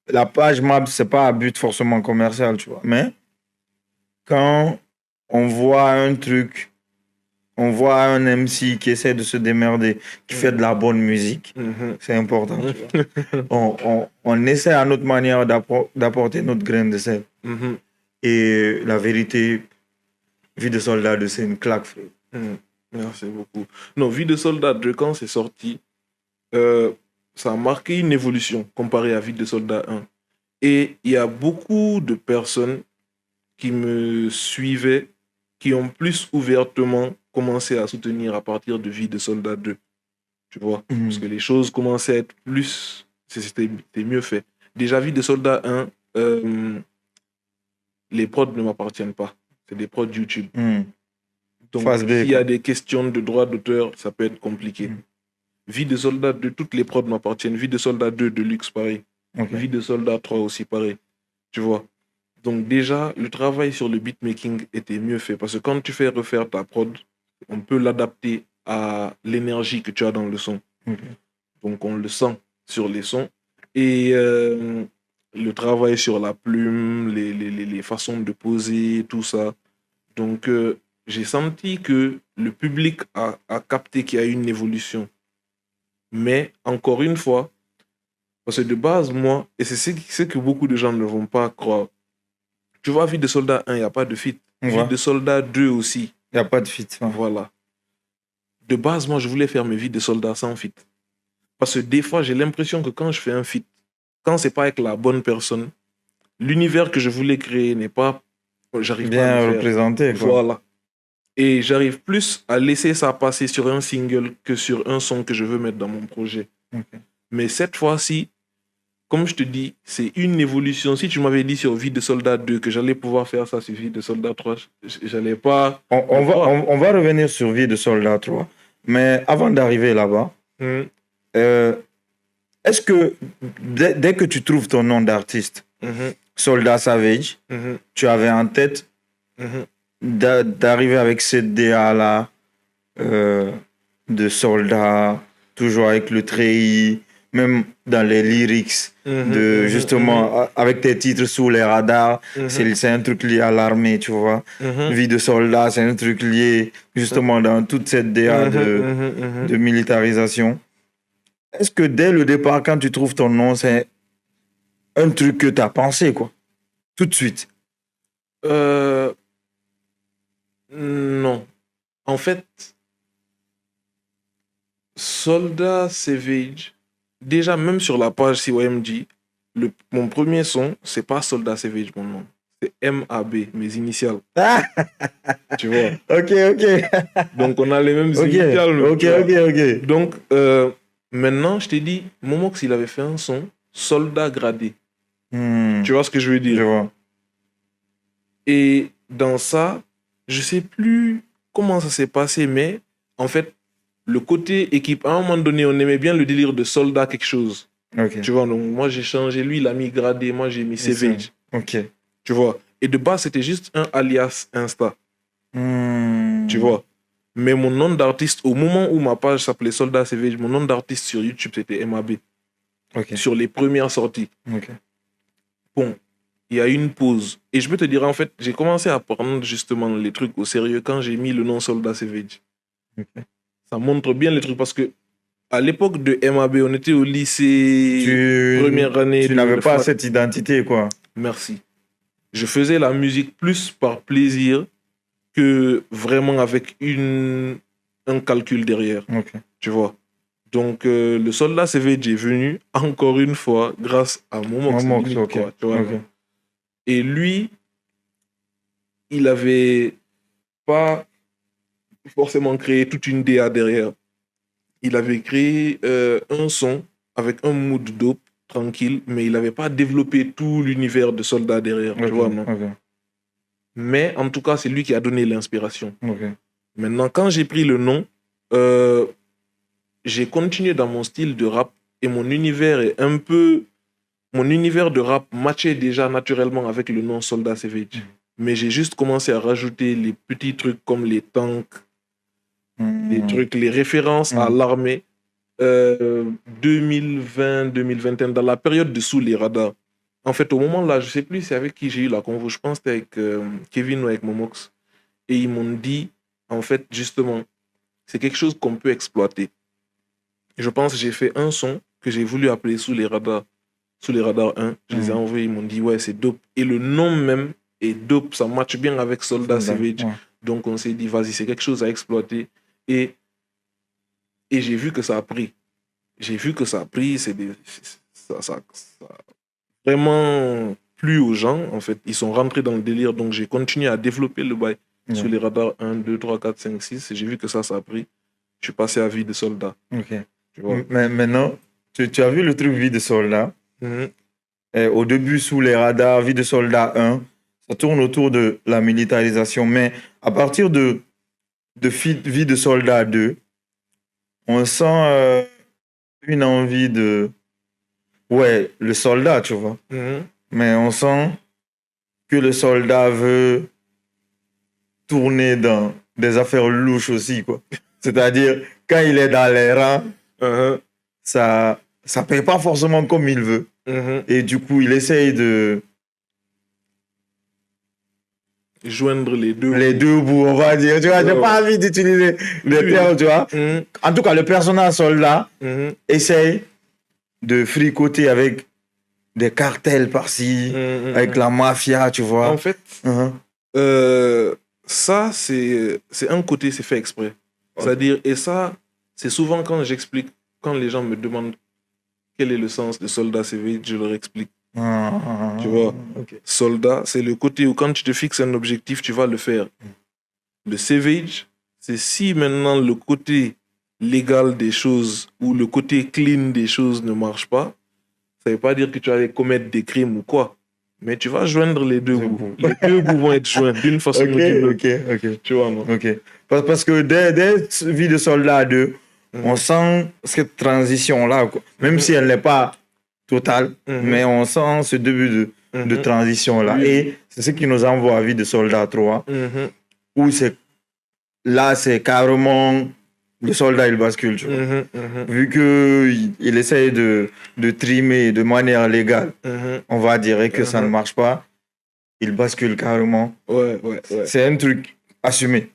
La page Mab, c'est pas à but forcément commercial, tu vois. Mais quand on voit un truc, on voit un MC qui essaie de se démerder, qui fait de la bonne musique, c'est important, tu vois. On essaie à notre manière d'apporter notre grain de sel. Et la vérité, Vie de Soldat 2, c'est une claque, frère. Merci beaucoup. Non, Vie de Soldat 2, quand c'est sorti, ça a marqué une évolution comparé à Vie de Soldat 1. Et il y a beaucoup de personnes qui me suivaient, qui ont plus ouvertement commencé à soutenir à partir de Vie de Soldat 2. Tu vois, parce que les choses commençaient à être plus... C'était mieux fait. Déjà, Vie de Soldat 1, les prods ne m'appartiennent pas. C'est des prods YouTube. Donc, s'il y a des questions de droit d'auteur, ça peut être compliqué. Vie de Soldat 2, toutes les prods m'appartiennent. Vie de Soldat 2, Deluxe, pareil. Vie de Soldat 3 aussi, pareil. Tu vois. Donc déjà, le travail sur le beatmaking était mieux fait. Parce que quand tu fais refaire ta prod, on peut l'adapter à l'énergie que tu as dans le son. Donc on le sent sur les sons. Et le travail sur la plume, les façons de poser, tout ça. Donc j'ai senti que le public a capté qu'il y a une évolution. Mais encore une fois, parce que de base, moi, et c'est ce que beaucoup de gens ne vont pas croire. Tu vois, Vie de Soldat 1, il n'y a pas de feat. Vie de Soldat 2 aussi. Il n'y a pas de feat. Voilà. De base, moi, je voulais faire mes Vies de Soldat sans feat. Parce que des fois, j'ai l'impression que quand je fais un feat, quand c'est pas avec la bonne personne, l'univers que je voulais créer n'est pas... J'arrive bien pas à le représenté. Quoi. Voilà. Et j'arrive plus à laisser ça passer sur un single que sur un son que je veux mettre dans mon projet. Mais cette fois-ci, comme je te dis, c'est une évolution. Si tu m'avais dit sur Vie de Soldat 2 que j'allais pouvoir faire ça sur Vie de Soldat 3, j'allais pas... On va revenir sur Vie de Soldat 3. Mais avant d'arriver là-bas, est-ce que dès que tu trouves ton nom d'artiste, Soldat Savage, tu avais en tête d'arriver avec cette DA-là de Soldat, toujours avec le treillis, même dans les lyrics, justement, avec tes titres sous les radars, c'est un truc lié à l'armée, tu vois. Vie de Soldat, c'est un truc lié, justement, dans toute cette DA de militarisation. est-ce que dès le départ, quand tu trouves ton nom, c'est un truc que tu as pensé, quoi? Tout de suite. Euh, non. En fait, Soldat Savage, déjà même sur la page CYMG, mon premier son, c'est pas Soldat Savage, mon nom. C'est MAB, mes initiales. Ah, Tu vois. ok. Donc, on a les mêmes Ok, initiales. ok, tu vois. ok. Donc, maintenant, je t'ai dit, Momox, il avait fait un son Soldat Gradé. Tu vois ce que je veux dire? Je vois. Et dans ça, je sais plus comment ça s'est passé, mais en fait, le côté équipe, à un moment donné, on aimait bien le délire de soldat quelque chose. Ok. Tu vois, donc moi j'ai changé, lui il a mis Gradé, moi j'ai mis Savage. Ok. Tu vois. Et de base, c'était juste un alias Insta. Tu vois. Mais mon nom d'artiste, au moment où ma page s'appelait Soldat Savage, mon nom d'artiste sur YouTube c'était MAB. Ok. Sur les premières sorties. Ok. Bon, il y a eu une pause. Et je peux te dire, en fait, j'ai commencé à prendre justement les trucs au sérieux quand j'ai mis le nom Soldat Savage. Ok. Ça montre bien les trucs parce que à l'époque de MAB, on était au lycée, première année Tu de n'avais pas fac. cette identité, quoi. Merci. Je faisais la musique plus par plaisir que vraiment avec un calcul derrière. Ok. Tu vois. Donc, le Soldat Savage est venu encore une fois grâce à Momox. Momox, limite, ok. quoi, tu vois, Ok. non. Et lui, il avait pas forcément créé toute une DA derrière. Il avait créé un son avec un mood dope, tranquille, mais il n'avait pas développé tout l'univers de Soldat derrière, tu Ok. vois, non? Ok. Mais en tout cas, c'est lui qui a donné l'inspiration. Ok. Maintenant, quand j'ai pris le nom, euh, j'ai continué dans mon style de rap et mon univers est un peu... Mon univers de rap matchait déjà naturellement avec le nom Soldat Savage. Mais j'ai juste commencé à rajouter les petits trucs comme les tanks, les trucs, les références à l'armée. 2020-2021, dans la période de sous les radars. En fait, au moment là, je sais plus c'est avec qui j'ai eu la convo, je pense que c'était avec Kevin ou avec Momox. Et ils m'ont dit, en fait, justement, c'est quelque chose qu'on peut exploiter. Je pense que j'ai fait un son que j'ai voulu appeler sous les radars 1. Je les ai envoyés, ils m'ont dit, ouais, c'est dope. Et le nom même est dope, ça matche bien avec Soldat Savage. Ouais. Donc on s'est dit, vas-y, c'est quelque chose à exploiter. Et j'ai vu que ça a pris. J'ai vu que ça a pris, ça a vraiment plu aux gens, en fait. Ils sont rentrés dans le délire, donc j'ai continué à développer le bail sur les radars 1, 2, 3, 4, 5, 6. Et j'ai vu que ça a pris. Je suis passé à vie de soldat. Ok. Tu vois. Mais maintenant, tu as vu le truc vie de soldat. Au début, sous les radars, vie de soldat 1, ça tourne autour de la militarisation. Mais à partir de vie de soldat 2, on sent une envie de... Ouais, le soldat, tu vois. Mais on sent que le soldat veut tourner dans des affaires louches aussi, quoi. C'est-à-dire, quand il est dans les rangs, ça paye pas forcément comme il veut. Et du coup, il essaye de... joindre les deux bouts, on va dire. Tu vois, j'ai pas envie d'utiliser les termes, tu vois. En tout cas, le personnage soldat essaye de fricoter avec des cartels par-ci, avec la mafia, tu vois. En fait, ça, c'est un côté, c'est fait exprès. C'est-à-dire, et ça, c'est souvent quand j'explique, quand les gens me demandent quel est le sens de soldat CV, je leur explique. Tu vois, soldat, c'est le côté où quand tu te fixes un objectif, tu vas le faire. Le savage, c'est si maintenant le côté légal des choses ou le côté clean des choses ne marche pas, ça ne veut pas dire que tu vas aller commettre des crimes ou quoi. Mais tu vas joindre les deux bouts. Les deux bouts vont être joints d'une façon ou d'une autre. Ok. Tu vois, non? Ok. Parce que dès Vie de soldat 2, on sent cette transition-là, quoi. Même si elle n'est pas totale, mais on sent ce début de transition-là. Oui. Et c'est ce qui nous envoie à Vie de soldat 3, où là, c'est carrément le soldat, il bascule, tu vois. Vu qu'il essaye de trimer de manière légale, on va dire, et que ça ne marche pas, il bascule carrément. Ouais. C'est un truc assumé.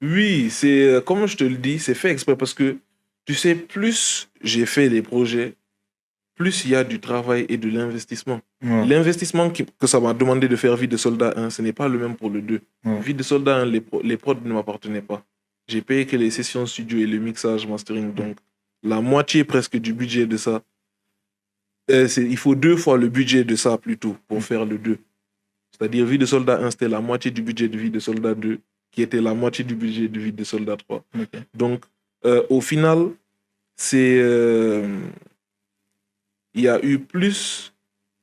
Oui, c'est comme je te le dis, c'est fait exprès parce que tu sais, plus j'ai fait les projets, plus il y a du travail et de l'investissement. Ouais. L'investissement que ça m'a demandé de faire Vie de Soldat 1, ce n'est pas le même pour le 2. Ouais. Vie de Soldat 1, les prods ne m'appartenaient pas. J'ai payé que les sessions studio et le mixage, mastering. Donc, la moitié presque du budget de ça. Il faut 2 fois le budget de ça plutôt pour faire le 2. C'est-à-dire, Vie de Soldat 1, c'était la moitié du budget de Vie de Soldat 2, qui était la moitié du budget de Vie de Soldat 3. Ok. Donc, au final, il y a eu plus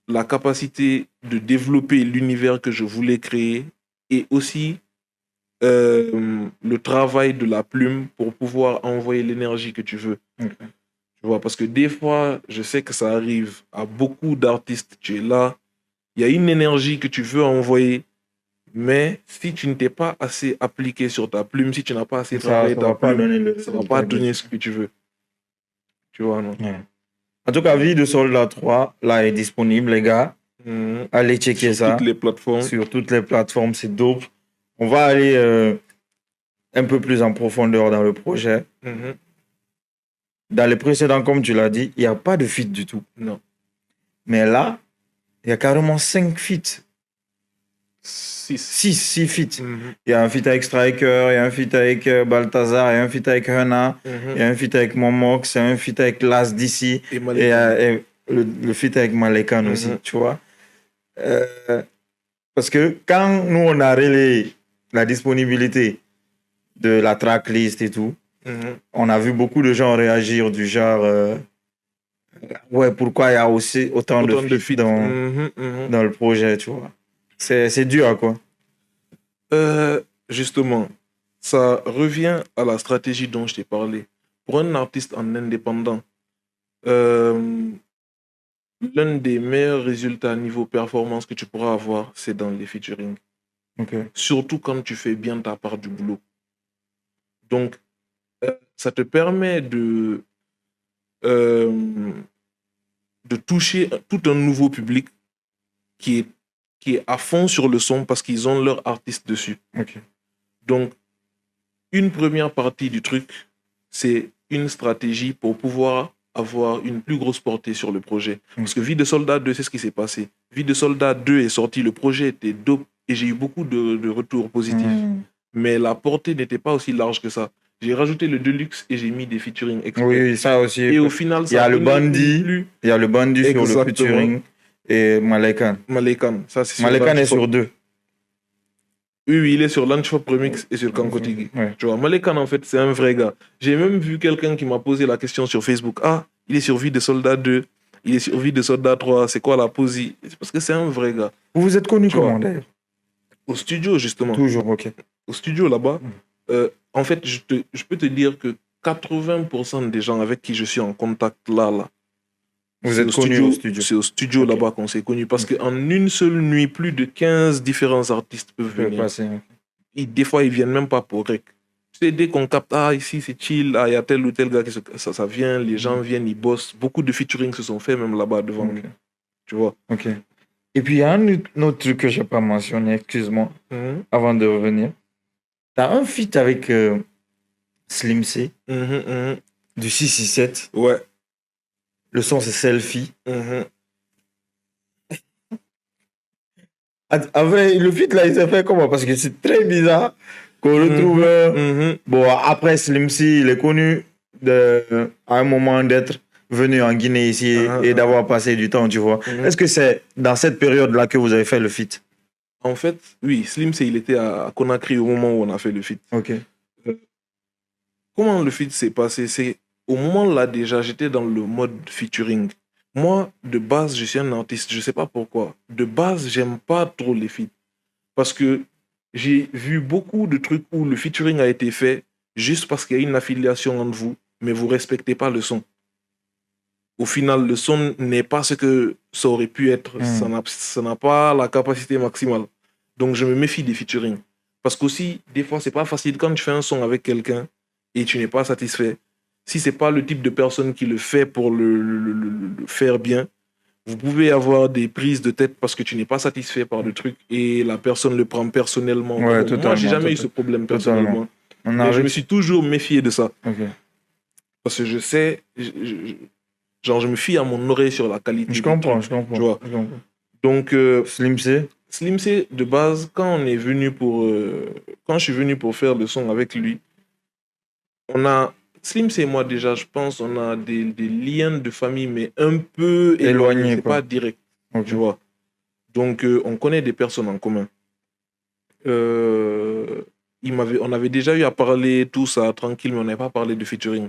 la capacité de développer l'univers que je voulais créer et aussi le travail de la plume pour pouvoir envoyer l'énergie que tu veux. Ok. Tu vois, parce que des fois, je sais que ça arrive à beaucoup d'artistes. Tu es là, il y a une énergie que tu veux envoyer, mais si tu ne t'es pas assez appliqué sur ta plume, si tu n'as pas assez travaillé Ça ta va pas plume, donner le ça ne va pas donner ce que tu veux. Tu vois, non? Ouais. En tout cas, Vie de Soldat 3, là, est disponible, les gars. Mhm. Allez checker Sur ça. toutes les plateformes. Sur toutes les plateformes, c'est dope. On va aller un peu plus en profondeur dans le projet. Mhm. Dans les précédents, comme tu l'as dit, il n'y a pas de feat du tout. Non. Mais là, il y a carrément 5 feats. 6. 6 feats. Mhm. Il y a un feat avec Striker, il y a un feat avec Balthazar, il y a un feat avec Hena, il y a un feat avec Momox, il y a un feat avec Las DC Et et, Malek. et le feat avec Malekan aussi, tu vois. Parce que quand nous, on a relayé la disponibilité de la tracklist et tout, Mhm. on a vu beaucoup de gens réagir du genre ouais, pourquoi il y a aussi autant de feats feats. dans le projet, tu vois. C'est dur, quoi. Justement, ça revient à la stratégie dont je t'ai parlé. Pour un artiste en indépendant, l'un des meilleurs résultats niveau performance que tu pourras avoir, c'est dans les featuring. Ok. Surtout quand tu fais bien ta part du boulot. Donc, ça te permet de toucher tout un nouveau public qui est à fond sur le son parce qu'ils ont leur artiste dessus. Ok. Donc, une première partie du truc, c'est une stratégie pour pouvoir avoir une plus grosse portée sur le projet. Parce que Vie de Soldat 2, c'est ce qui s'est passé. Vie de Soldat 2 est sorti, le projet était dope et j'ai eu beaucoup de retours positifs. Mais la portée n'était pas aussi large que ça. J'ai rajouté le Deluxe et j'ai mis des featuring exprès. Oui, ça aussi. Et au final, il y a le Bandit, plus... il y a le Bandit sur le Exactement. featuring et Malekan. Malekan, ça c'est sur Malekan est Lunchpop. sur 2. Oui, il est sur Lunchpop Remix et sur Kankotigi. Ouais. Tu vois, Malekan, en fait, c'est un vrai gars. J'ai même vu quelqu'un qui m'a posé la question sur Facebook. Ah, il est sur Vie de Soldat 2, il est sur Vie de Soldat 3, c'est quoi la posie? C'est parce que c'est un vrai gars. Vous vous êtes connu Tu vois. comment d'ailleurs? Au studio, justement. Toujours, ok. Au studio, là-bas, en fait, je peux te dire que 80% des gens avec qui je suis en contact là, Vous êtes connus au studio? C'est au studio Ok. là-bas qu'on s'est connus. Parce qu'en une seule nuit, plus de 15 différents artistes peuvent venir. Et des fois, ils viennent même pas pour rec. Tu sais, dès qu'on capte, ah, ici c'est chill, ah, il y a tel ou tel gars ça vient, les gens viennent, ils bossent. Beaucoup de featuring se sont faits même là-bas devant nous. Tu vois. Ok. Et puis, il y a un autre truc que je n'ai pas mentionné, excuse-moi, avant de revenir. Tu as un feat avec Slim C, du 667. Ouais. Le son, c'est Selfie. Avec le feat, là, il s'est fait comment? Parce que c'est très bizarre qu'on retrouve... Bon, après, Slim C, il est connu à un moment d'être venu en Guinée ici et d'avoir passé du temps, tu vois. Est-ce que c'est dans cette période-là que vous avez fait le feat? En fait, oui, Slim C, il était à Conakry au moment où on a fait le feat. Ok. Comment le feat s'est passé? C'est au moment là déjà, j'étais dans le mode featuring. Moi, de base, je suis un artiste, je sais pas pourquoi. De base, j'aime pas trop les feats. Parce que j'ai vu beaucoup de trucs où le featuring a été fait juste parce qu'il y a une affiliation entre vous, mais vous respectez pas le son. Au final, le son n'est pas ce que ça aurait pu être. Ça n'a pas la capacité maximale. Donc, je me méfie des featuring. Parce qu'aussi, des fois, c'est pas facile quand tu fais un son avec quelqu'un et tu n'es pas satisfait. Si c'est pas le type de personne qui le fait pour le faire bien, vous pouvez avoir des prises de tête parce que tu n'es pas satisfait par le truc et la personne le prend personnellement. Ouais, bon, moi, j'ai jamais eu ce problème personnellement. Mais je me suis toujours méfié de ça. Okay. Parce que je sais, genre, je me fie à mon oreille sur la qualité. Je du comprends, truc, je comprends. Tu vois. Je comprends. Donc, Slim C. Slim C, de base, quand on est venu pour. Quand je suis venu pour faire le son avec lui, on a. Slim C et moi, déjà, je pense, on a des liens de famille, mais un peu éloignés. Éloigné, C'est quoi. pas direct, Ok. tu vois. Donc, on connaît des personnes en commun. On avait déjà eu à parler tout ça tranquille, mais on n'avait pas parlé de featuring.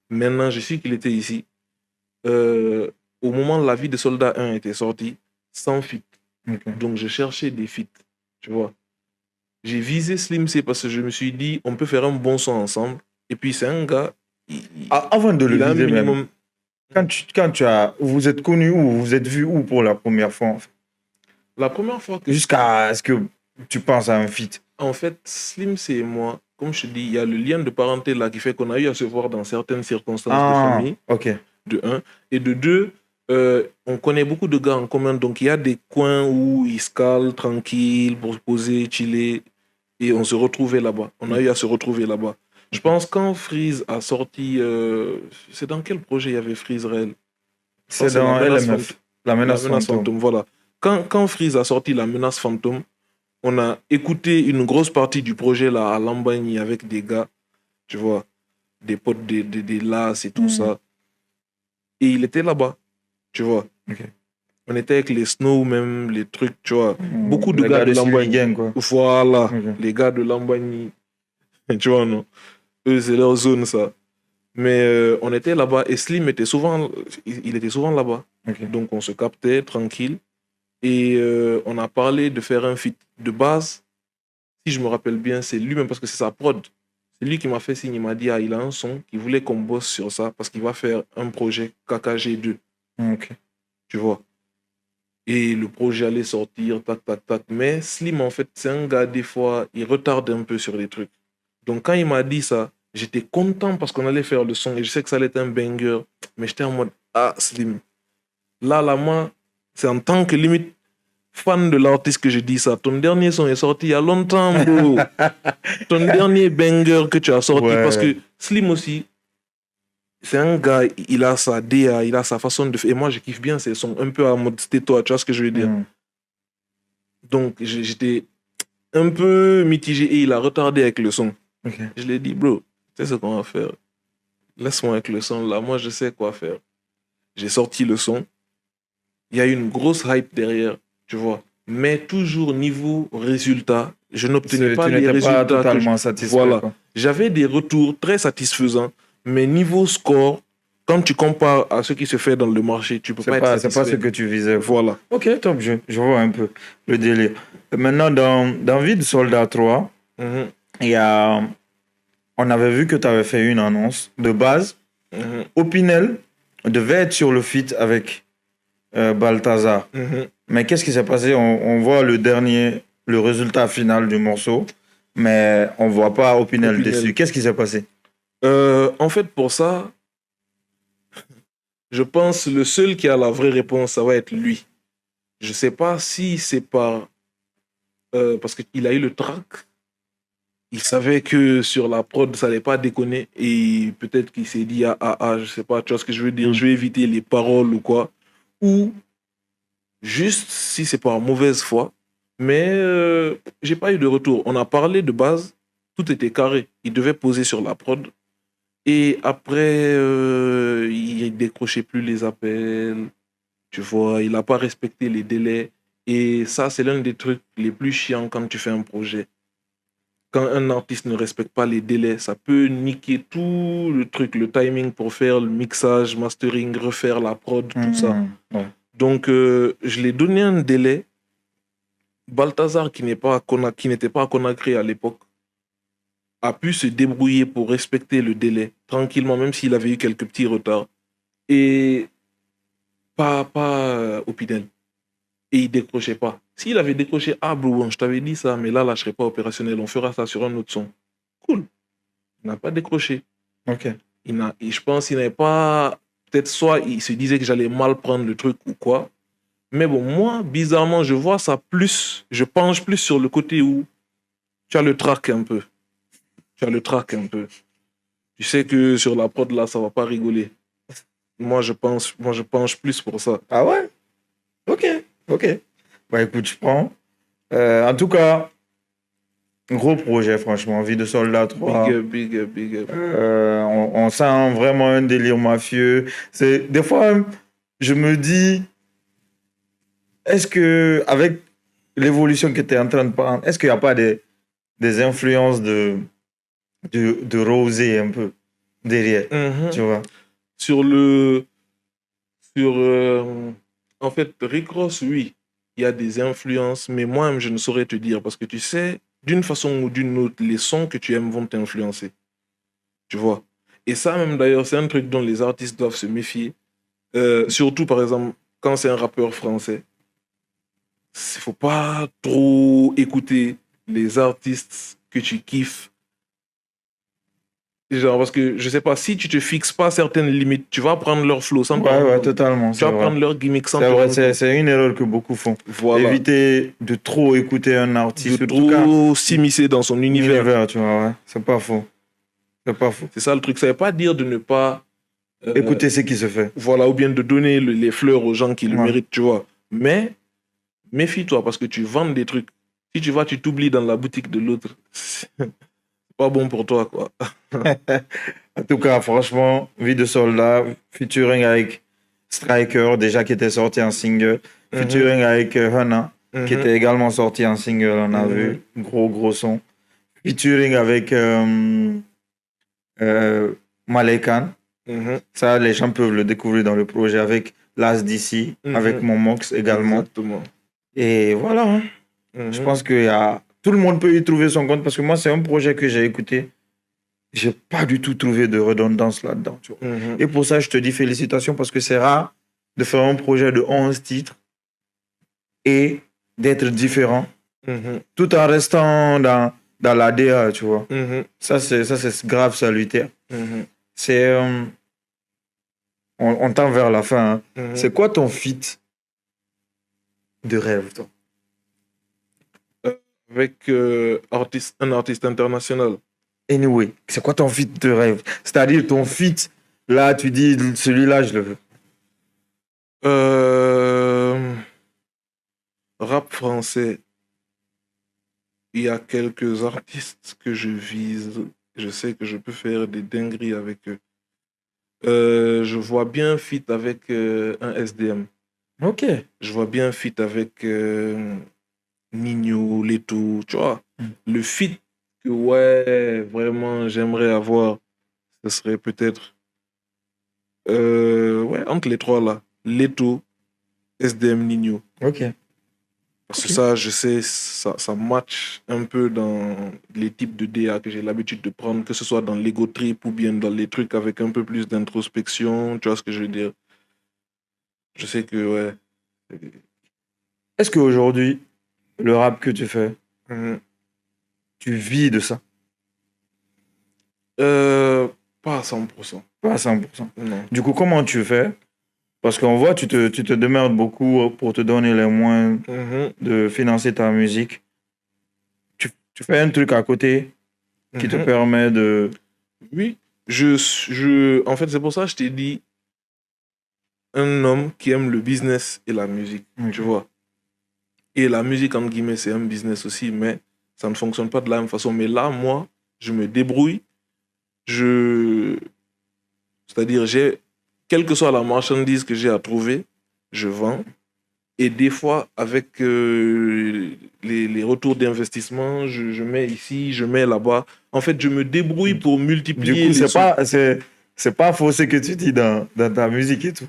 Maintenant, je sais qu'il était ici. Euh, Au moment où La vie de soldat 1 était sorti, sans feat. Ok. Donc, je cherchais des feats, tu vois. J'ai visé Slim C parce que je me suis dit, on peut faire un bon son ensemble. Et puis, c'est un gars, Avant de le il a un viser même, minimum. vous êtes connu où, vous êtes vu où pour la première fois, en fait? La première fois que. Jusqu'à ce que tu penses à un feat. En fait, Slim C et moi, comme je te dis, il y a le lien de parenté là qui fait qu'on a eu à se voir dans certaines circonstances de Ah, famille. ok. De un. Et de deux, on connaît beaucoup de gars en commun, donc il y a des coins où ils se calent tranquille pour se poser, chiller, et on se retrouvait là-bas. On a eu à se retrouver là-bas. Je pense quand Freeze a sorti, c'est dans quel projet il y avait Freeze réel? Je pense C'est que dans La Menace LMF, la La menace Menace fantôme. Fantôme, voilà. Quand Freeze a sorti La Menace Fantôme, on a écouté une grosse partie du projet là à Lambagny avec des gars, tu vois, des potes des LAS et tout ça. Et il était là-bas, tu vois. Ok. On était avec les Snow, même les trucs, tu vois. Beaucoup de Les gars de Silly Lambagny. Gang, quoi. Voilà, Ok. les gars de Lambagny. Tu vois, non? Eux, c'est leur zone, ça. Mais on était là-bas et Slim était souvent, il était souvent là-bas. Ok. Donc on se captait tranquille. Et on a parlé de faire un feat de base. Si je me rappelle bien, c'est lui-même parce que c'est sa prod. C'est lui qui m'a fait signe. Il m'a dit, ah, il a un son, qu'il voulait qu'on bosse sur ça parce qu'il va faire un projet KKG2. Ok. Tu vois. Et le projet allait sortir, tac, tac, tac. Mais Slim, en fait, c'est un gars, des fois, il retarde un peu sur les trucs. Donc, quand il m'a dit ça, j'étais content parce qu'on allait faire le son et je sais que ça allait être un banger. Mais j'étais en mode, ah, Slim. Là, moi, c'est en tant que limite fan de l'artiste que je dis ça. Ton dernier son est sorti il y a longtemps, bro. Ton dernier banger que tu as sorti. Ouais. Parce que Slim aussi, c'est un gars, il a sa DA, il a sa façon de faire. Et moi, je kiffe bien ces sons un peu à mode c'était toi, tu vois ce que je veux dire. Donc, j'étais un peu mitigé et il a retardé avec le son. Ok. Je lui ai dit, bro, tu sais ce qu'on va faire? Laisse-moi avec le son là, moi je sais quoi faire. J'ai sorti le son. Il y a eu une grosse hype derrière, tu vois. Mais toujours niveau résultat, je n'obtenais pas Tu les n'étais pas résultats totalement satisfait, Voilà. quoi. J'avais des retours très satisfaisants, mais niveau score, quand tu compares à ce qui se fait dans le marché, tu peux pas être C'est satisfait. pas ce que tu visais. Voilà. Ok, top, je vois un peu le délire. Maintenant, dans Vie de Soldat 3, Mhm, il y a, on avait vu que tu avais fait une annonce de base. mhm, Opinel devait être sur le feat avec Balthazar. mhm. Mais qu'est-ce qui s'est passé? On voit le résultat final du morceau, mais on voit pas Opinel Opinel. dessus. Qu'est-ce qui s'est passé? En fait, pour ça, je pense le seul qui a la vraie réponse, ça va être lui. Je sais pas si c'est par... parce qu'il a eu le track. Il savait que sur la prod, ça allait pas déconner. Et peut-être qu'il s'est dit, je sais pas, tu vois ce que je veux dire, je vais éviter les paroles ou quoi. Ou juste si c'est par mauvaise foi. Mais j'ai pas eu de retour. On a parlé de base, tout était carré. Il devait poser sur la prod. Et après, il décrochait plus les appels. Tu vois, il n'a pas respecté les délais. Et ça, c'est l'un des trucs les plus chiants quand tu fais un projet. Quand un artiste ne respecte pas les délais, ça peut niquer tout le truc, le timing pour faire le mixage, mastering, refaire la prod, tout ça. Ouais. Donc, je lui ai donné un délai. Balthazar, qui n'était pas à Conakry à l'époque, a pu se débrouiller pour respecter le délai tranquillement, même s'il avait eu quelques petits retards. Et pas Opinel. Et il décrochait pas. S'il avait décroché, ah bro, je t'avais dit ça, mais là, je serai pas opérationnel, on fera ça sur un autre son. Cool. Il n'a pas décroché. Ok. Et je pense qu'il n'avait pas... Peut-être soit il se disait que j'allais mal prendre le truc ou quoi. Mais bon, moi, bizarrement, je vois ça plus... Je penche plus sur le côté où tu as le track un peu. Tu as le track un peu. Tu sais que sur la prod, là, ça va pas rigoler. Moi, je penche plus pour ça. Ah ouais? Ok. Bah écoute, je prends. En tout cas, gros projet, franchement. Vie de soldat 3. Big up. On sent vraiment un délire mafieux. Des fois, je me dis, est-ce que, avec l'évolution que tu es en train de prendre, est-ce qu'il n'y a pas des influences de Rosé un peu derrière, tu vois? En fait, Rick Ross, oui, il y a des influences, mais moi-même, je ne saurais te dire parce que tu sais, d'une façon ou d'une autre, les sons que tu aimes vont t'influencer. Tu vois? Et ça, même d'ailleurs, c'est un truc dont les artistes doivent se méfier. Surtout, par exemple, quand c'est un rappeur français, il faut pas trop écouter les artistes que tu kiffes. Genre, parce que je sais pas, si tu te fixes pas certaines limites, tu vas prendre leur flow sans Ouais, totalement. tu vas prendre leur gimmick sans C'est vrai, c'est une erreur que beaucoup font. Voilà. Éviter de trop écouter un artiste. De trop s'immiscer dans son univers. Tu vois, ouais. C'est pas faux. C'est ça le truc. Ça veut pas dire de ne pas écouter ce qui se fait. Voilà, ou bien de donner les fleurs aux gens qui le méritent, tu vois. Mais méfie-toi parce que tu vends des trucs. Si tu vas, tu t'oublies dans la boutique de l'autre. C'est pas bon pour toi, quoi. En tout cas, franchement, Vie de soldat, featuring avec Striker, déjà qui était sorti en single, featuring avec Hana, qui était également sorti en single, on a vu, gros son. Featuring avec Malekan. Ça, les gens peuvent le découvrir dans le projet avec Las DC, avec Momox également. Exactement. Et voilà. Je pense que tout le monde peut y trouver son compte parce que moi, c'est un projet que j'ai écouté. J'ai pas du tout trouvé de redondance là-dedans. Tu vois. Et pour ça, je te dis félicitations parce que c'est rare de faire un projet de 11 titres et d'être différent tout en restant dans l'ADA, tu vois. Ça, c'est grave salutaire. C'est... on tend vers la fin. C'est quoi ton feat de rêve, toi? Avec un artiste international. Anyway, c'est quoi ton feat de rêve? C'est-à-dire ton feat, là, tu dis, celui-là, je le veux. Rap français. Il y a quelques artistes que je vise. Je sais que je peux faire des dingueries avec eux. Je vois bien fit avec un SDM. Ok. Je vois bien fit avec Nino, Leto, tu vois. Le fit que, ouais, vraiment, j'aimerais avoir, ce serait peut-être entre les trois là. Leto, SDM, Nino. Ok. Parce que ça, je sais, ça match un peu dans les types de DA que j'ai l'habitude de prendre, que ce soit dans l'ego trip ou bien dans les trucs avec un peu plus d'introspection, tu vois ce que je veux dire. Je sais que, ouais. Est-ce qu'aujourd'hui, le rap que tu fais, tu vis de ça? Pas à 100%. Pas à 100%. Non. Du coup, comment tu fais? Parce qu'on voit, tu te démerdes beaucoup pour te donner les moyens de financer ta musique. Tu fais un truc à côté qui te permet de... Oui. En fait, c'est pour ça que je t'ai dit un homme qui aime le business et la musique, tu vois. Et la musique, entre guillemets, c'est un business aussi, mais ça ne fonctionne pas de la même façon. Mais là, moi, je me débrouille. C'est-à-dire, quelle que soit la marchandise que j'ai à trouver, je vends. Et des fois, avec les retours d'investissement, je mets ici, je mets là-bas. En fait, je me débrouille pour multiplier. Du coup, c'est pas faux ce que tu dis dans ta musique et tout.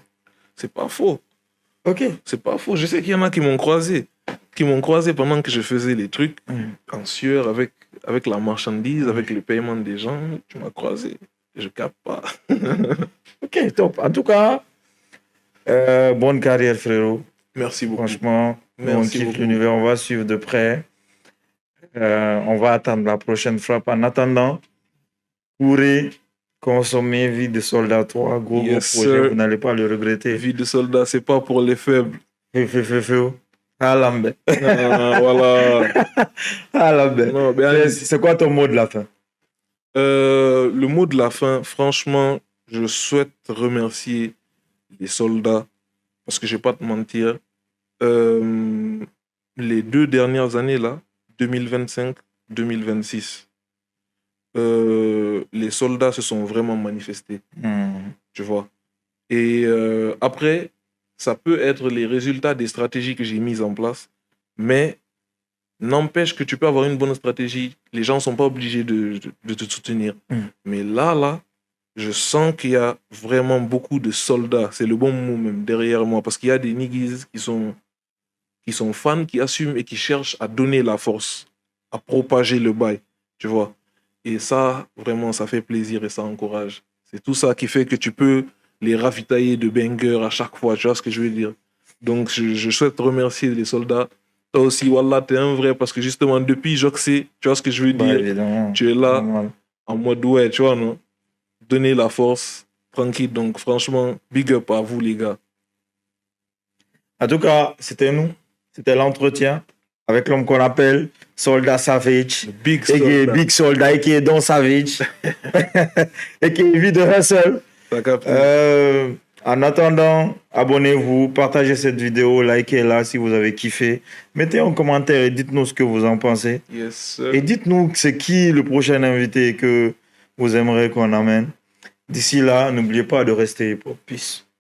C'est pas faux. Ok. C'est pas faux. Je sais qu'il y en a qui m'ont croisé. Pendant que je faisais les trucs en sueur avec la marchandise, avec le paiement des gens. Tu m'as croisé. Je capte pas. Ok, top. En tout cas, bonne carrière, frérot. Merci beaucoup. Franchement, on kiffe l'univers, on va suivre de près. On va attendre la prochaine frappe. En attendant, pourrez consommer Vie de soldat 3, gros projet, vous n'allez pas le regretter. Vie de soldat, c'est pas pour les faibles. Voilà. Non, c'est quoi ton mot de la fin? Le mot de la fin, franchement, je souhaite remercier les soldats parce que je vais pas te mentir, euh, les 2 dernières années là, 2025, 2026, les soldats se sont vraiment manifestés, tu vois. Et après, ça peut être les résultats des stratégies que j'ai mises en place, mais n'empêche que tu peux avoir une bonne stratégie, les gens ne sont pas obligés de te soutenir. Mais là, je sens qu'il y a vraiment beaucoup de soldats, c'est le bon mot même, derrière moi, parce qu'il y a des niggas qui sont fans, qui assument et qui cherchent à donner la force, à propager le bail, tu vois. Et ça, vraiment, ça fait plaisir et ça encourage. C'est tout ça qui fait que tu peux les ravitailler de bangers à chaque fois, tu vois ce que je veux dire. Donc, je souhaite remercier les soldats. Toi aussi, Wallah, t'es un vrai, parce que justement, depuis Joxé, tu vois ce que je veux Bah, dire, évidemment. tu es là, Normal. en mode ouais, tu vois, non? Donner la force, tranquille. Donc, franchement, big up à vous, les gars. En tout cas, c'était nous. C'était l'entretien avec l'homme qu'on appelle Soldat Savage. Le big Et qui est soldat. Big Soldat et qui est Don Savage. Et qui vit de hustle. T'as capté? En attendant, abonnez-vous, partagez cette vidéo, likez-la si vous avez kiffé. Mettez en commentaire et dites-nous ce que vous en pensez. Yes, sir. Et dites-nous c'est qui le prochain invité que vous aimeriez qu'on amène. D'ici là, n'oubliez pas de rester hip-hop. Peace.